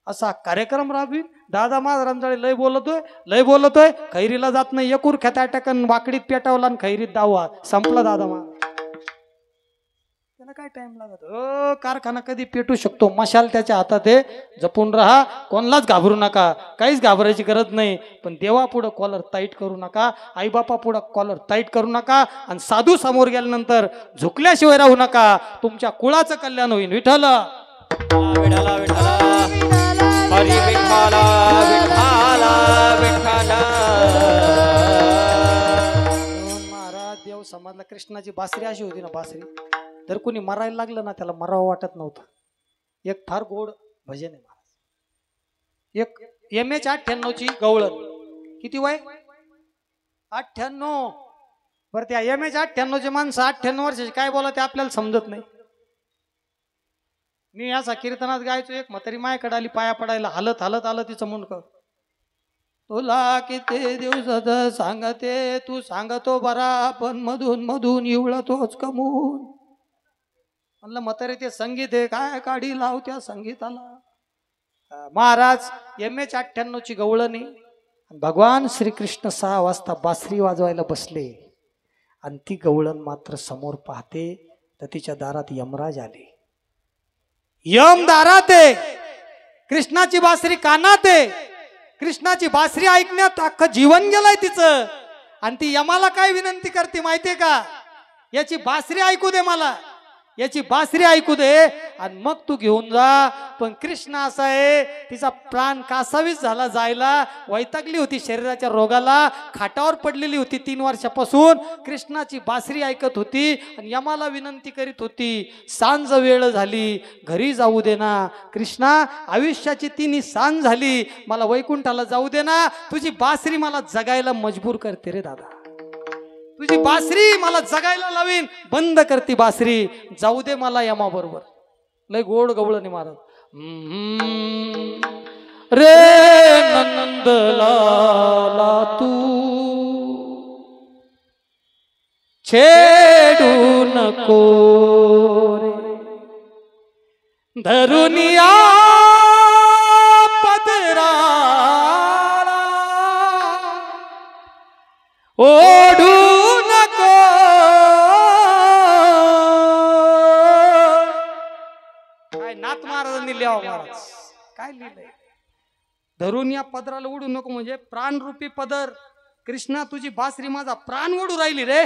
असा कार्यक्रम राबवी. दादा महाराजांकडे लय बोलतोय. खैरीला जात नाही. एकूर खेता टाकन वाकडीत पेटावला आणि खैरीत दावा संपला. दादा महाराज त्याला काय टाइम लागत. कारखाना कधी पेटू शकतो. मशाल त्याच्या हातात आहे. जपून राहा. कोणालाच घाबरू नका. काहीच घाबरायची गरज नाही. पण देवा पुढं कॉलर टाईट करू नका. आईबापा पुढं कॉलर टाईट करू नका. आणि साधू समोर गेल्यानंतर झुकल्याशिवाय राहू नका. तुमच्या कुळाचं कल्याण होईल. विठ्ठल विठ्ठला विठ्ठला हरी विठ्ठला विठ्ठला विठ्ठला. महाराज देव समाजला कृष्णाची बासरी अशी होती ना, बासरी जर कोणी मरायला लागलं ना त्याला मरावं वाटत नव्हतं. एक फार गोड भजन आहे महाराज. एक MH 98ची गवळण. किती वय? 98. बरं त्या MH 98चे माणसं 98 वर्षाचे काय बोला ते आपल्याला समजत नाही. मी असा कीर्तनात गायचो. एक म्हातारी मायाकडे आली पाया पडायला. हालत आलं तिचं मुंडकं. तुला किती दिवसात सांगते, तू सांगतो बरा, पण मधून इवळतोच कमून. म्हणलं म्हातारे ते संगीत आहे काय, काढी लाव त्या संगीताला. महाराज MH 98ची गवळणी. भगवान श्रीकृष्ण 6 वाजता बासरी वाजवायला बसले. आणि ती गवळण मात्र समोर पाहते तर तिच्या दारात यमराज आले. यम दारात आहे. कृष्णाची बासरी कानात आहे. कृष्णाची बासरी ऐकण्यात अख्खं जीवन गेलंय तिचं. आणि ती यमाला काय विनंती करते माहितीये का? याची बासरी ऐकू दे मला, याची बासरी ऐकू दे आणि मग तू घेऊन जा. पण कृष्ण असा आहे, तिचा प्राण कासावीस झाला जायला. वैतागली होती शरीराच्या रोगाला. खाटावर पडलेली होती 3 वर्षापासून. कृष्णाची बासरी ऐकत होती आणि यमाला विनंती करीत होती. सांज वेळ झाली, घरी जाऊ दे ना कृष्णा. आयुष्याची 3 सांज झाली, मला वैकुंठाला जाऊ दे ना. तुझी बासरी मला जगायला मजबूर करते रे दादा. तुझी बासरी मला जगायला लावीन. बंद करती बासरी. जाऊ दे मला यमा बरोबर. लय गोड गवळणी महाराज. रे नंदलाला तू छेडू नको रे. धरुनिया पदरा ओढू नको. काय नाथ महाराजांनी लिहावं महाराज. काय लिहिलंय? धरून या पदराला ओढू नको म्हणजे प्राणरूपी पदर. कृष्णा तुझी बासरी माझा प्राण ओढू राहिली रे.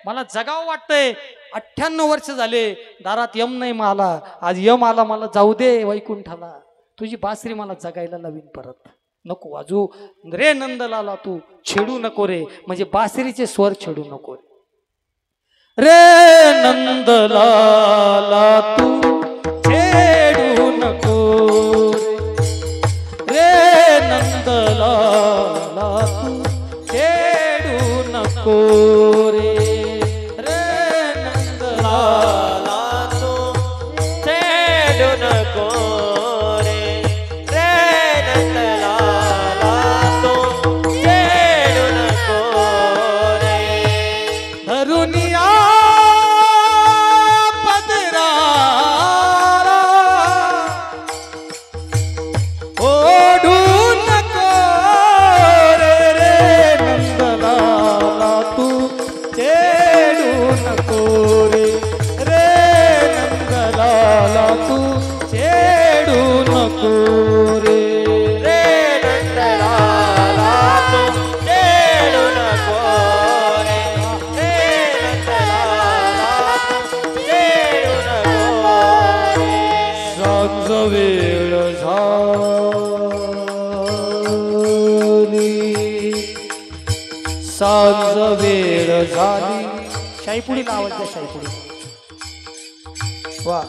मला जगावं वाटतंय. 98 वर्ष झाले दारात यम नाही मला. आज यम आला, मला जाऊ दे वैकुंठाला. तुझी बासरी मला जगायला लावीन परत. नको वाजू रे नंदलाला तू छेडू नको रे. म्हणजे बासरीचे स्वर छेडू नको रे. नंदलाला तू छेडू नको रे. नंदलाला तू छेडू नको रे. रे नंदलाला तू छेडू नको रे. रे नंदलाला तू छेडू नको रे. धरुनिया पदरा ओढू नको रे. रे नंदलाला तू सांज वेळ झाली. शाईपुडीला आवाज द्या, शाईपुडी. वा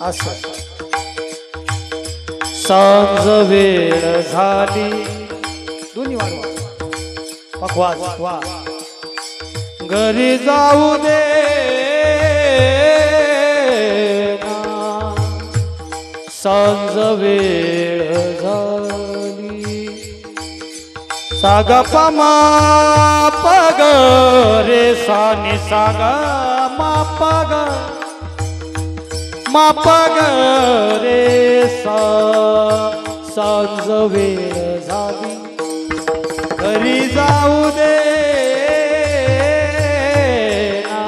असं. सांज वेळ झाली. दोन्ही वाढवा. पकवास वा. घरी जाऊ दे ना, सांज वेळ झाली. सागा पमा पग रे साने सागा मा पग मा पग रे सा. सांज वेळ झाली. घरी जाऊ दे ना,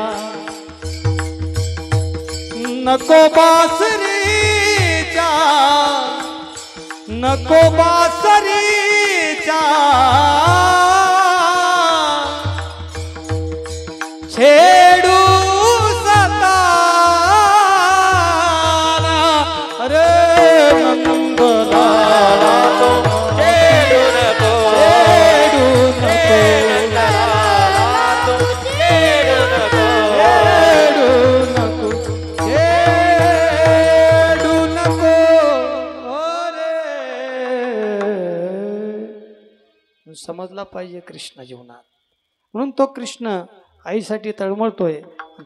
नको बासरीच्या नको बासरीच्या छेडू सताना. अरे नंदलाला तो छेडू नको, छेडू नको, नंदलाला तो छेडू नको. छेडू नको, छेडू नको. अरे समजला पाहिजे कृष्ण जीवनात. म्हणून तो कृष्ण आईसाठी तळमळतोय.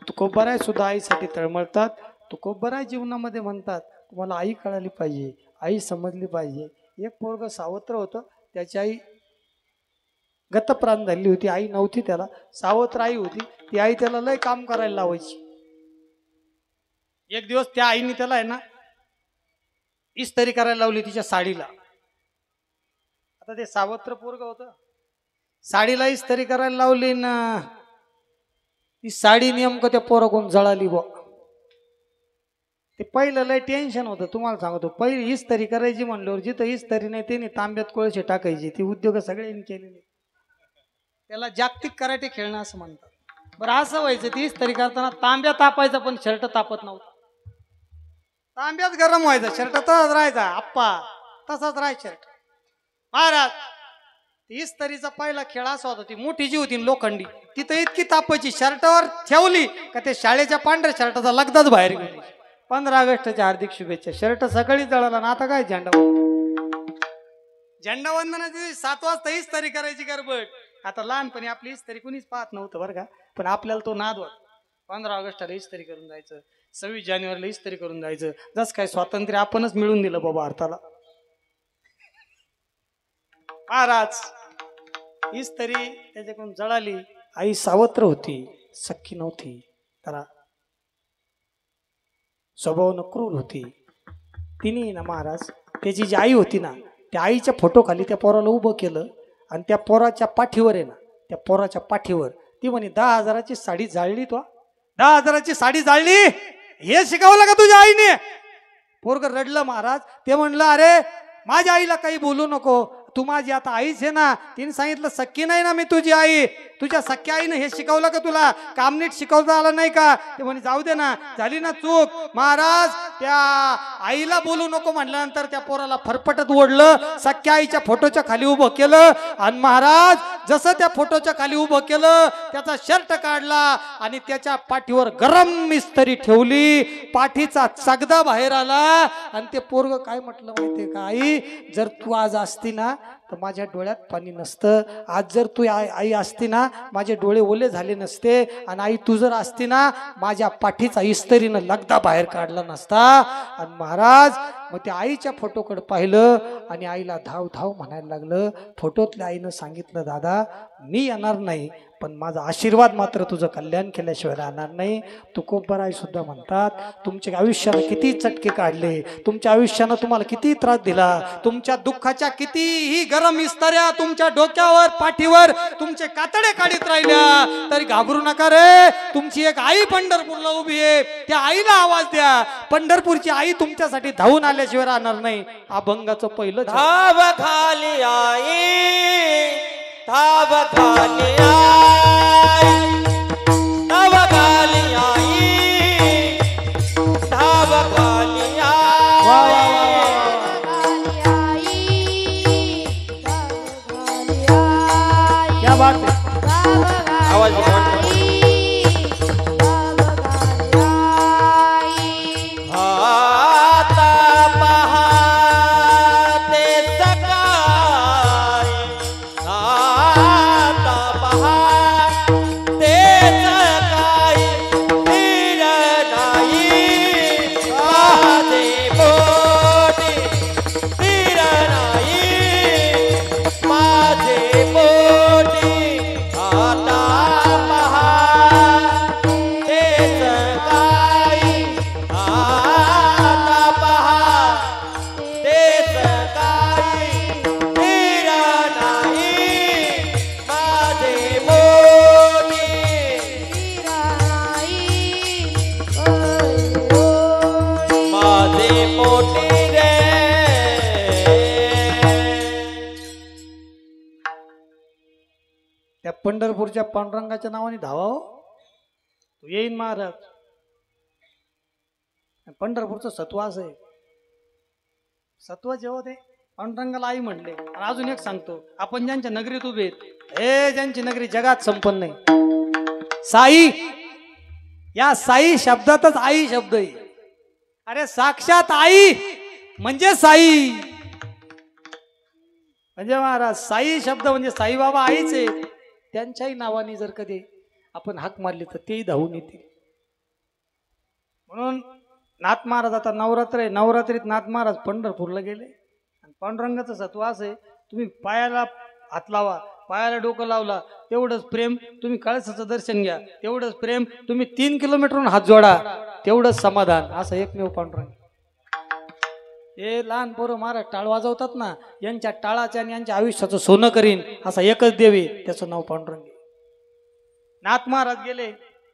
तुकोबराय सुद्धा आईसाठी तळमळतात. तुकोबराय जीवनामध्ये म्हणतात तुम्हाला आई कळाली पाहिजे, आई समजली पाहिजे. एक पोरग सावत्र होतं, त्याची आई गतप्राण झाली होती. आई नव्हती त्याला, सावत्र आई होती. ती आई त्याला लय काम करायला लावायची. एक दिवस त्या आईने त्याला आहे ना इस्त्री करायला लावली तिच्या साडीला. आता ते सावत्र पोरग होतं, साडीला इस्त्री करायला लावली ना, ती साडी नेमकं त्या पोराकडून जळाली बा. ते पहिलं लय टेन्शन होतं तुम्हाला सांगतो. पहिली इस्त्री करायची म्हणल्यावर जिथं इस्त्री नाही त्याने तांब्यात कोळशे टाकायची. ती उद्योग सगळ्यांनी केलेले. त्याला जागतिक कराटे खेळणं असं म्हणतात. बरं असं व्हायचं, ती इस्त्री करताना तांब्या तापायचा पण शर्ट तापत नव्हता. तांब्यात गरम व्हायचा, शर्ट तसाच राहायचा. आप्पा तसाच राहायचा शर्ट. महाराज इस्त्रीचा पहिला खेळ असा होता, ती मोठी जी होती लोखंडी, तिथं इतकी तापायची, शर्टावर ठेवली का ते शाळेच्या पांढऱ्या शर्टाचा लगदाच बाहेर गेली. 15 ऑगस्टच्या हार्दिक शुभेच्छा. शर्ट सकाळी जळाला ना, आता काय झेंडावंदनाची 7 वाजता इस्त्री करायची गडबड. आता लहानपणी आपली इस्त्री कुणीच पाहत नव्हतं बरं का, पण आपल्याला तो नाद वाट. 15 ऑगस्टला इस्त्री करून जायचं, 26 जानेवारीला इस्त्री करून जायचं. जसं काय स्वातंत्र्य आपणच मिळून दिलं बाबा भारताला. महाराज इस्त्री त्याच्याकडून जळाली. आई सावत्र होती, सख्खी नव्हती, त्याला स्वभावानं क्रूर होती. तिने ना महाराज त्याची जी आई होती ना, त्या आईच्या फोटो खाली त्या पोराला उभं केलं आणि त्या पोराच्या पाठीवर आहे ना, त्या पोराच्या पाठीवर ती म्हणे 10,000ची साडी जाळली. तो 10,000ची साडी जाळली हे शिकवलं का तुझ्या आईने? पोरग रडलं महाराज. ते म्हणलं अरे माझ्या आईला काही बोलू नको, तू माझी आता आईच आहे ना. तिने सांगितलं सख्खी नाही ना मी तुझी आई, तुझ्या सख्या आईनं हे शिकवलं का तुला? काम नीट शिकवता आलं नाही का? ते म्हणे जाऊ दे ना, झाली ना चूक. महाराज त्या आईला बोलू नको म्हटल्यानंतर त्या पोराला फरफटत ओढलं, सख्या आईच्या फोटोच्या खाली उभं केलं आणि महाराज जसं त्या फोटोच्या खाली उभं केलं त्याचा शर्ट काढला आणि त्याच्या पाठीवर गरम इस्त्री ठेवली. पाठीचा चगदा बाहेर आला आणि ते पोरग काय म्हटलं माहितीये का? आई जर तू आज असती ना तर माझ्या डोळ्यात पाणी नसतं. आज जर तू आई असती ना माझे डोळे ओले झाले नसते. आणि आई तू जर असती ना माझ्या पाठीचा इस्त्रीनं लगदा बाहेर काढला नसता. आणि महाराज मग त्या आईच्या फोटोकडे पाहिलं आणि आईला धाव धाव म्हणायला लागलं. फोटोतल्या आईनं सांगितलं दादा मी येणार नाही पण माझा आशीर्वाद मात्र तुझं कल्याण केल्याशिवाय राहणार नाही. तुकोबराय सुद्धा म्हणतात तुमच्या आयुष्याला किती चटके काढले, तुमच्या आयुष्यानं तुम्हाला किती त्रास दिला, तुमच्या दुःखाच्या कितीही गरम इस्त्र्या तुमच्या डोक्यावर पाठीवर तुमचे कातडे काढीत राहिल्या तरी घाबरू नका रे. तुमची एक आई पंढरपूरला उभी आहे, त्या आईला आवाज द्या. पंढरपूरची आई तुमच्यासाठी धावून आल्याशिवाय राहणार नाही. अभंगाचं पहिलं धाव खाली आई, धाव खाली आई, धाव खाली आई, धाव खाली आई. बात आहे. आवाज मोठा. आता पहाटे सकाळी, आता पहाटे सकाळी, धीर नाही माझे पोटी, धीर नाही माझे पोटी. आता पहाटे सकाळी, आता पहाटे सकाळी, धीर नाही माझे पोटी. माझे पोटी रे. त्या पंढरपूरच्या पांडुरंगाच्या नावाने धावाव तू येईन महाराज. पंढरपूरचं सत्व असं आहे. सत्व जेव्हा ते पांडुरंगाला आई म्हणले. आणि अजून एक सांगतो, आपण ज्यांच्या नगरीत उभे आहेत, हे ज्यांची नगरी जगात संपन्न आहे. साई, या साई शब्दातच आई शब्द आहे. अरे साक्षात आई म्हणजे साई. म्हणजे महाराज साई शब्द म्हणजे साईबाबा आईच आहे. त्यांच्याही नावाने जर कधी आपण हाक मारली तर तेही धावून येतील. म्हणून नाथ महाराज आता नवरात्र आहे, नवरात्रीत नाथ महाराज पंढरपूरला गेले. आणि पांडुरंगाचं सत्व असं आहे, तुम्ही पायाला हात लावा, पायाला डोकं लावला तेवढंच प्रेम, तुम्ही कळसाचं दर्शन घ्या तेवढंच प्रेम, तुम्ही 3 किलोमीटरहून हात जोडा तेवढंच समाधान. असं एकमेव पांडुरंग. हे लहान पोरं महाराज टाळ वाजवतात ना, यांच्या टाळाच्या आणि यांच्या आयुष्याचं सोनं करीन असा एकच देवी, त्याचं नाव पांडुरंग. नाथ महाराज गेले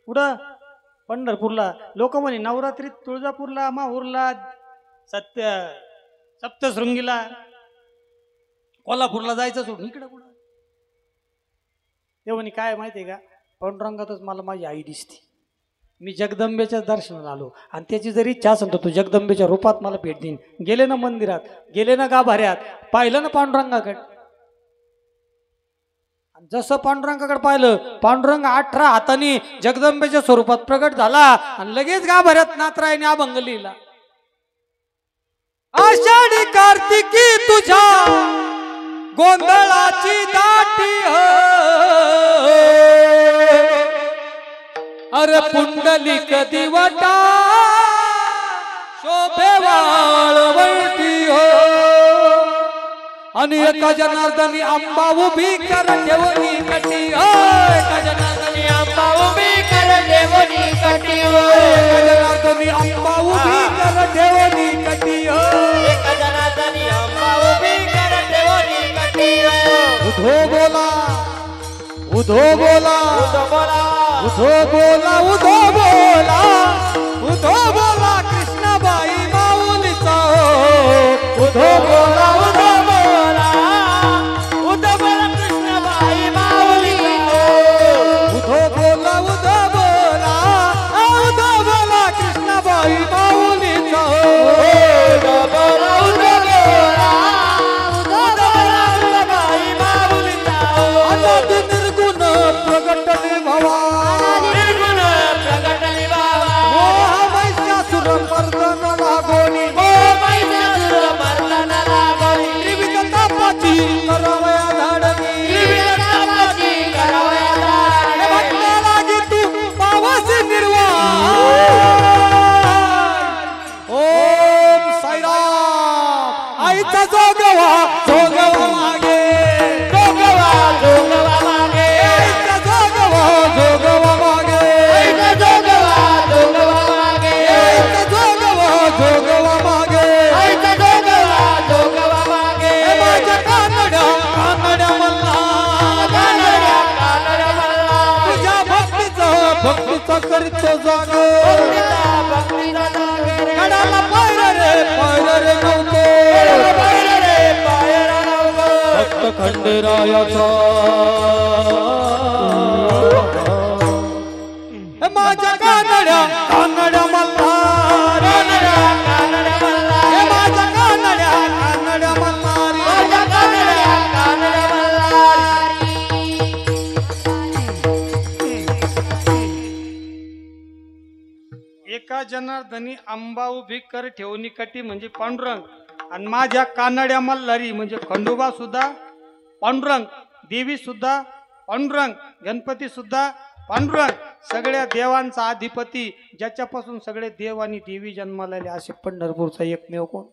पुढं पंढरपूरला. लोक म्हणे नवरात्रीत तुळजापूरला, माहूरला, सप्तशृंगीला, कोल्हापूरला जायचं सोडून इकडं कुठं. ते म्हणे काय माहिती आहे का, पांडुरंगातच मला माझी आई दिसते. मी जगदंबेच्या दर्शनाला आलो आणि त्याची जर इच्छा असेल तर तू जगदंबेच्या रूपात मला भेट देईन. गेले ना मंदिरात, गेले ना गाभाऱ्यात, पाहिलं ना पांडुरंगाकडे. जसं पांडुरंगाकडे पाहिलं, पांडुरंग 18 हातांनी जगदंबेच्या स्वरूपात प्रगट झाला आणि लगेच गाभाऱ्यात नाथरायने अभंग लिहिला. आषाढी कार्तिकी तुझ्या गोंधळाची दाटी अरे पुंडलिक दिवटा शोभे वाळवंटी हो. आणि एका जनार्दनी अंबा उभी कर ठेवणी कटी हो. एका जनार्दनी अंबा उभी कर ठेवणी कटी हो. एका जनार्दनी अंबा उभी कर ठेवणी कटी हो. एका जनार्दनी अंबा उभी कर ठेवणी कटी हो. उधो बोला, उधो बोला, उधो बोला, उधो बोला, उधो बोला, उधो बोला कृष्णाबाई माऊलीचा हो. उधो बोला, उधो बोला, उधो बोला कृष्णाबाई माऊलीचा हो. उधो बोला, उधो बोला, उधो बोला कृष्णाबाई माऊलीचा हो. उधो बोला, उधो बोला, उधो बोला कृष्णाबाई माऊलीचा हो. अनादि निर्गुण प्रगट निभावा, निर्गुण प्रगट निभावा. मोह महिषासुर मर्दन लागोनी, महिषासुर मर्दन लागोनी. त्रिविध तापाची करावया धाडणी, त्रिविध तापाची करावया धाडणी. भक्ता लागी तू पावसी निर्वाण. ओम साईराम. आईचा जोगवा जोगवा मागे, जोगवा जोगवा मागे. आईचा जोगवा जोगवा मागे, आईचा जोगवा जोगवा मागे. आईचा जोगवा जोगवा मागे. आईचा जोगवा जोगवा मागे. हे माझ्या कानड्या कानड्या मल्ला, कानड्या कानड्या मल्ला. तुझ्या भक्तीचा करीतो जाग. भक्तीचा भक्तीचा जागर. कडाला पायर रे नव्हतो, पायर रे पायर नव्हतो. भक्त खंडेरायाचा. हे माझ्या कानड्या कानड्या मल्ला, कानड्या कानड्या मल्ला. हे माझ्या कानड्या कानड्या मल्ला. माझ्या कानड्या कानड्या मल्ला. जनार्दनी अंबा उभी कर ठेवणी कटी म्हणजे पांडुरंग आणि माझ्या कानड्या मल्हारी म्हणजे खंडोबा सुद्धा पांडुरंग, देवी सुद्धा पांडुरंग, गणपती सुद्धा पांडुरंग, सगळ्या देवांचा अधिपती ज्याच्यापासून सगळे देव आणि देवी जन्माला आले असे पंढरपूरचा एकमेव कोण?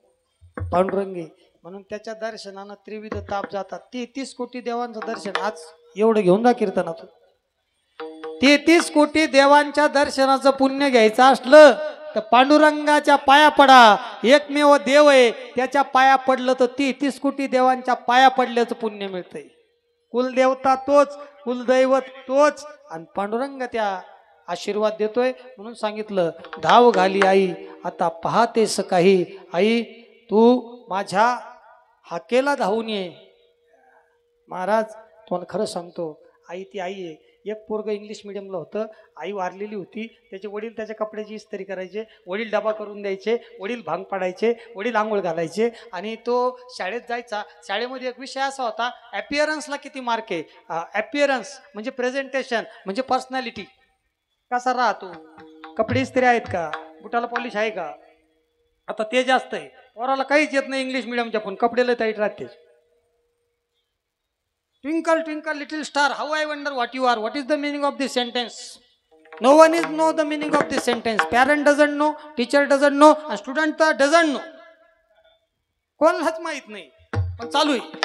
पांडुरंग आहे. म्हणून त्याच्या दर्शनानं त्रिविध ताप जातात. 33 कोटी देवांचं दर्शन आज एवढं घेऊन जा कीर्तनातून. 33 कोटी देवांच्या दर्शनाचं पुण्य घ्यायचं असलं तर पांडुरंगाच्या पाया पडा. एकमेव देव आहे, त्याच्या पाया पडलं तर 33 कोटी देवांच्या पाया पडल्याचं पुण्य मिळतंय. कुलदेवता तोच, कुलदैवत तोच आणि पांडुरंग त्या आशीर्वाद देतोय. म्हणून सांगितलं धाव घाली आई आता पाहतेस काही. आई तू माझ्या हाकेला धावून ये. महाराज तुम्हाला खरं सांगतो, आई ती आई आहे. एक पोरग इंग्लिश मिडियमला होतं, आई वारलेली होती, त्याचे वडील त्याच्या कपड्याची इस्त्री करायचे, वडील डबा करून द्यायचे, वडील भांग पाडायचे, वडील आंघोळ घालायचे आणि तो शाळेत जायचा. शाळेमध्ये एक विषय असा होता, ॲपिअरन्सला किती मार्क आहे. ॲपिअरन्स म्हणजे प्रेझेंटेशन म्हणजे पर्सनॅलिटी, कसा राहतो, कपडे इस्त्री आहेत का, बुटाला पॉलिश आहे का. आता ते जास्त आहे. पोराला काहीच येत नाही इंग्लिश मिडियमच्या, पण कपडे लय टाईट राहते. Twinkle twinkle little star how I wonder what you are, what is the meaning of this sentence. No one is know the meaning of this sentence. Parent doesn't know, teacher doesn't know, student तर डझंट नो. कोणालाच माहित नाही, पण चालू आहे.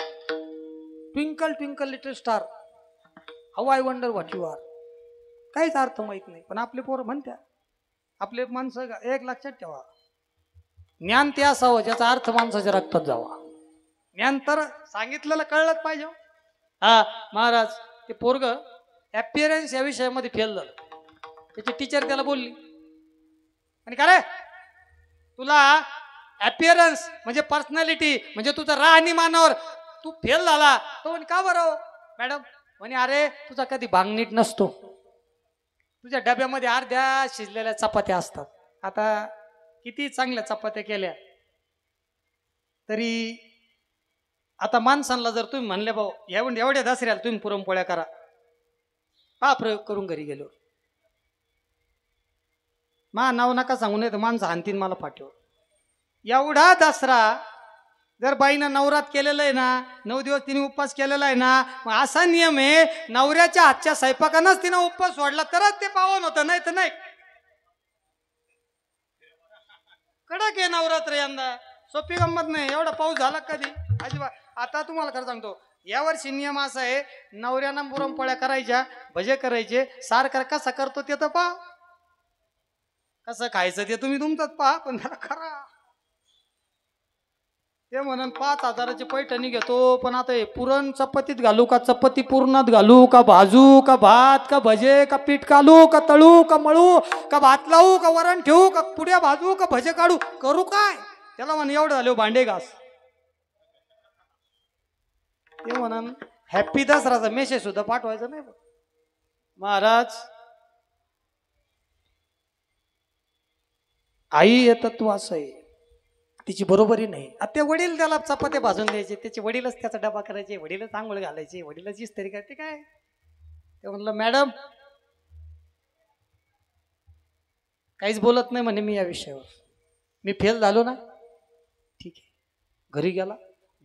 Twinkle twinkle little star how I wonder what you are. काहीच अर्थ माहित नाही, पण आपले पोरं म्हणत्या. आपले माणसं एक लक्षात ठेवा, ज्ञान ते असावं ज्याचा अर्थ माणसाच्या रक्तात जावा. ज्ञान तर सांगितलेलं कळलंच पाहिजे. हा महाराज ते पोरग ॲपिअरन्स या विषयामध्ये फेल झालं. त्याची टीचर त्याला बोलली, आणि का रे तुला ॲपिअरन्स म्हणजे पर्सनॅलिटी म्हणजे तुझा राहणीमानावर तू फेल झाला. तो म्हणे का बरं मॅडम. म्हणे अरे तुझा कधी भांग नीट नसतो, तुझ्या डब्यामध्ये अर्ध्या शिजलेल्या चपात्या असतात. आता किती चांगल्या चपात्या केल्या तरी आता माणसांना जर तुम्ही म्हणले भाऊ एवढ्या दसऱ्याला तुम्ही पुरणपोळ्या करा, हा प्रयोग करून घरी गेलो, मा नाव नका सांगू नये तर माणसं हानतीन मला पाठव. एवढा दसरा जर बाईनं नवरात केलेलं आहे ना, 9 दिवस तिने उपवास केलेला आहे ना, मग असा नियम आहे नवऱ्याच्या हातच्या स्वयंपाकानंच तिनं उपवास सोडला तरच ते पावन होतं, नाही तर नाही. कडक आहे नवरात्र यंदा, सोपी गंमत नाही. एवढा पाऊस झाला कधी अजिबात. आता तुम्हाला खरं सांगतो, यावर्षी नियम असा आहे, नवऱ्यानं पुरणपोळ्या करायच्या, भजे करायचे, सारखा कसा करतो ते तर पहा, कसं खायचं ते तुम्ही तुमचंच पहा, पण खरा ते म्हणून 5,000ची पैठणी घेतो. पण आता हे पुरण चपातीत घालू का, चपाती पूर्णात घालू का, भाजू का, भात का, भजे का, पीठ घालू का, तळू का, मळू का, भात लावू का, वरण ठेवू का, पुड्या भाजू का, भजे काढू, करू काय. त्याला म्हण एवढं झालं भांडे घास. ते म्हणून हॅपी दसराचा मेसेज सुद्धा पाठवायचा नाही. महाराज आई येतं तू असं आहे, तिची बरोबरी नाही. आता ते वडील त्याला चपात्या भाजून द्यायचे, त्याचे वडीलच त्याचा डबा करायचे, वडीलच आंघोळ घालायचे, वडीलच इस्त्री करते. काय ते म्हणलं मॅडम काहीच बोलत नाही म्हणे मी या विषयावर. मी फेल झालो ना, ठीक आहे. घरी गेला,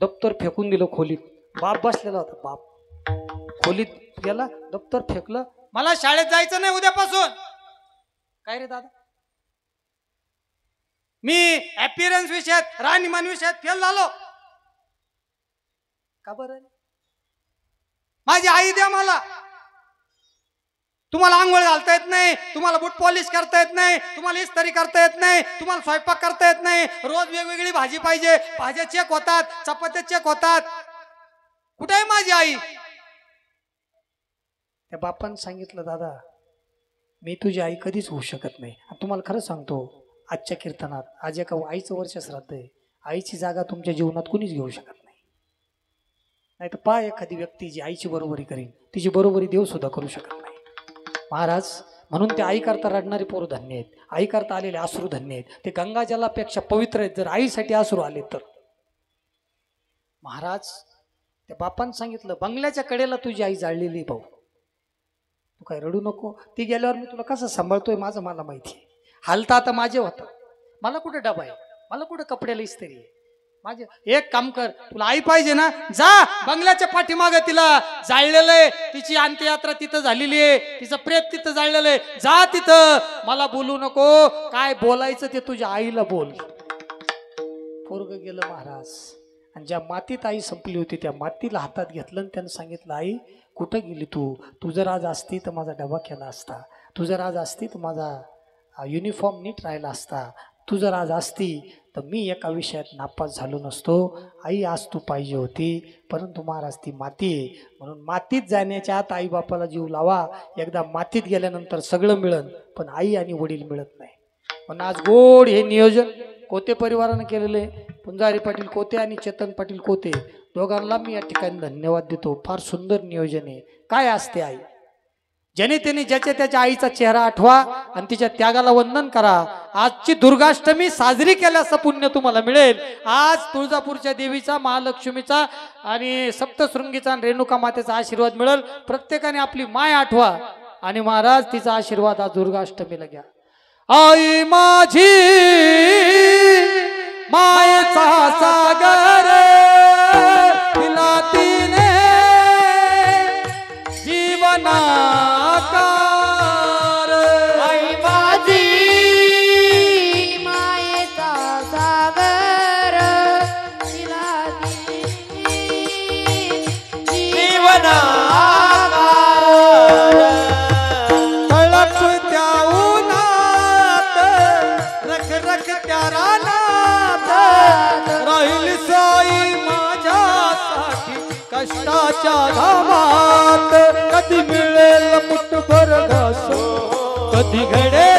दप्तर फेकून दिलं खोलीत. बाप बसलेला होता, बाप खोलीत गेला, दप्तर फेकलं. मला शाळेत जायचं नाही उद्यापासून. काय रे दादा, मी ॲपिअरन्स विषयात राहणीमान विषयात फेल झालो. का बरं, माझी आई द्या मला. तुम्हाला आंघोळ घालता येत नाही, तुम्हाला बूट पॉलिश करता येत नाही, तुम्हाला इस्त्री करता येत नाही, तुम्हाला स्वयंपाक करता येत नाही, रोज वेगवेगळी भाजी पाहिजे, भाज्या चेक होतात, चपात्या चेक होतात. कुठे आहे माझी आई. त्या बापानं सांगितलं दादा मी तुझी आई कधीच होऊ शकत नाही. आणि तुम्हाला खरं सांगतो, आजच्या कीर्तनात आज एका आईचं वर्ष श्राद्ध आहे. आईची जागा तुमच्या जीवनात कुणीच घेऊ शकत नाही. नाही तर पहा एखादी व्यक्ती जी आईची बरोबरी करीन, तिची बरोबरी देव सुद्धा करू शकत नाही. महाराज म्हणून ते आई करता रडणारे पोर धन्य आहेत, आई करता आलेले अश्रू धन्य आहेत. ते गंगाजलापेक्षा पवित्र आहेत जर आईसाठी अश्रू आले तर. महाराज त्या बापानं सांगितलं बंगल्याच्या कडेला तुझी आई जाळलेली भाऊ, तू काय रडू नको. ती गेल्यावर मी तुला कसं सांभाळतोय माझं मला माहिती आहे. हालता आता माझे होतं. मला कुठे डबा आहे, मला कुठे कपड्याला इस्त्री आहे. माझे एक काम कर, तुला आई पाहिजे ना, जा बंगल्याच्या पाठीमागे तिला जाळलेलं आहे, तिची अंत्ययात्रा तिथं झालेली आहे, तिचं प्रेत तिथं जाळलेलं आहे, जा तिथं. मला बोलू नको, काय बोलायचं ते तुझ्या आईला बोल. पोरग गेलं महाराज. आणि ज्या मातीत आई संपली होती त्या मातीला हातात घेतलं आणि त्यानं सांगितलं, आई कुठं गेली तू जर आज असती तर माझा डबा केला असता, तू जर आज असती तर माझा युनिफॉर्म नीट राहिला असता, तू जर आज असती तर मी एका विषयात नापास झालो नसतो. आई आज तू पाहिजे होती, परंतु महाराज ती माती आहे, म्हणून मातीत जाण्याच्या आत आई बापाला जीव लावा. एकदा मातीत गेल्यानंतर सगळं मिळेल, पण आई आणि वडील मिळत नाही. पण आज गोड हे नियोजन कोते परिवारानं केलेले. पुंजारी पाटील कोते आणि चेतन पाटील कोते दोघांना मी या ठिकाणी धन्यवाद देतो. फार सुंदर नियोजन आहे. काय असते आई, ज्याने त्याने ज्याच्या त्याच्या आईचा चेहरा आठवा आणि तिच्या त्यागाला वंदन करा. आजची दुर्गाष्टमी साजरी केल्याचं पुण्य तुम्हाला मिळेल. आज तुळजापूरच्या देवीचा, महालक्ष्मीचा आणि सप्तशृंगीचा आणि रेणुका मातेचा आशीर्वाद मिळेल. प्रत्येकाने आपली माय आठवा आणि महाराज तिचा आशीर्वाद आज दुर्गाष्टमीला घ्या. आई माझी मायेचा सागर तिला तिने जीवनाकार. आई माझी मायेचा सागर तिला जीवनाकार. तळप त्या उन्हात रख रख त्या रानात राहील साई माझ्यासाठी कष्टाच्या घामात. कधी मिळेल मुठभर घास, कधी घडे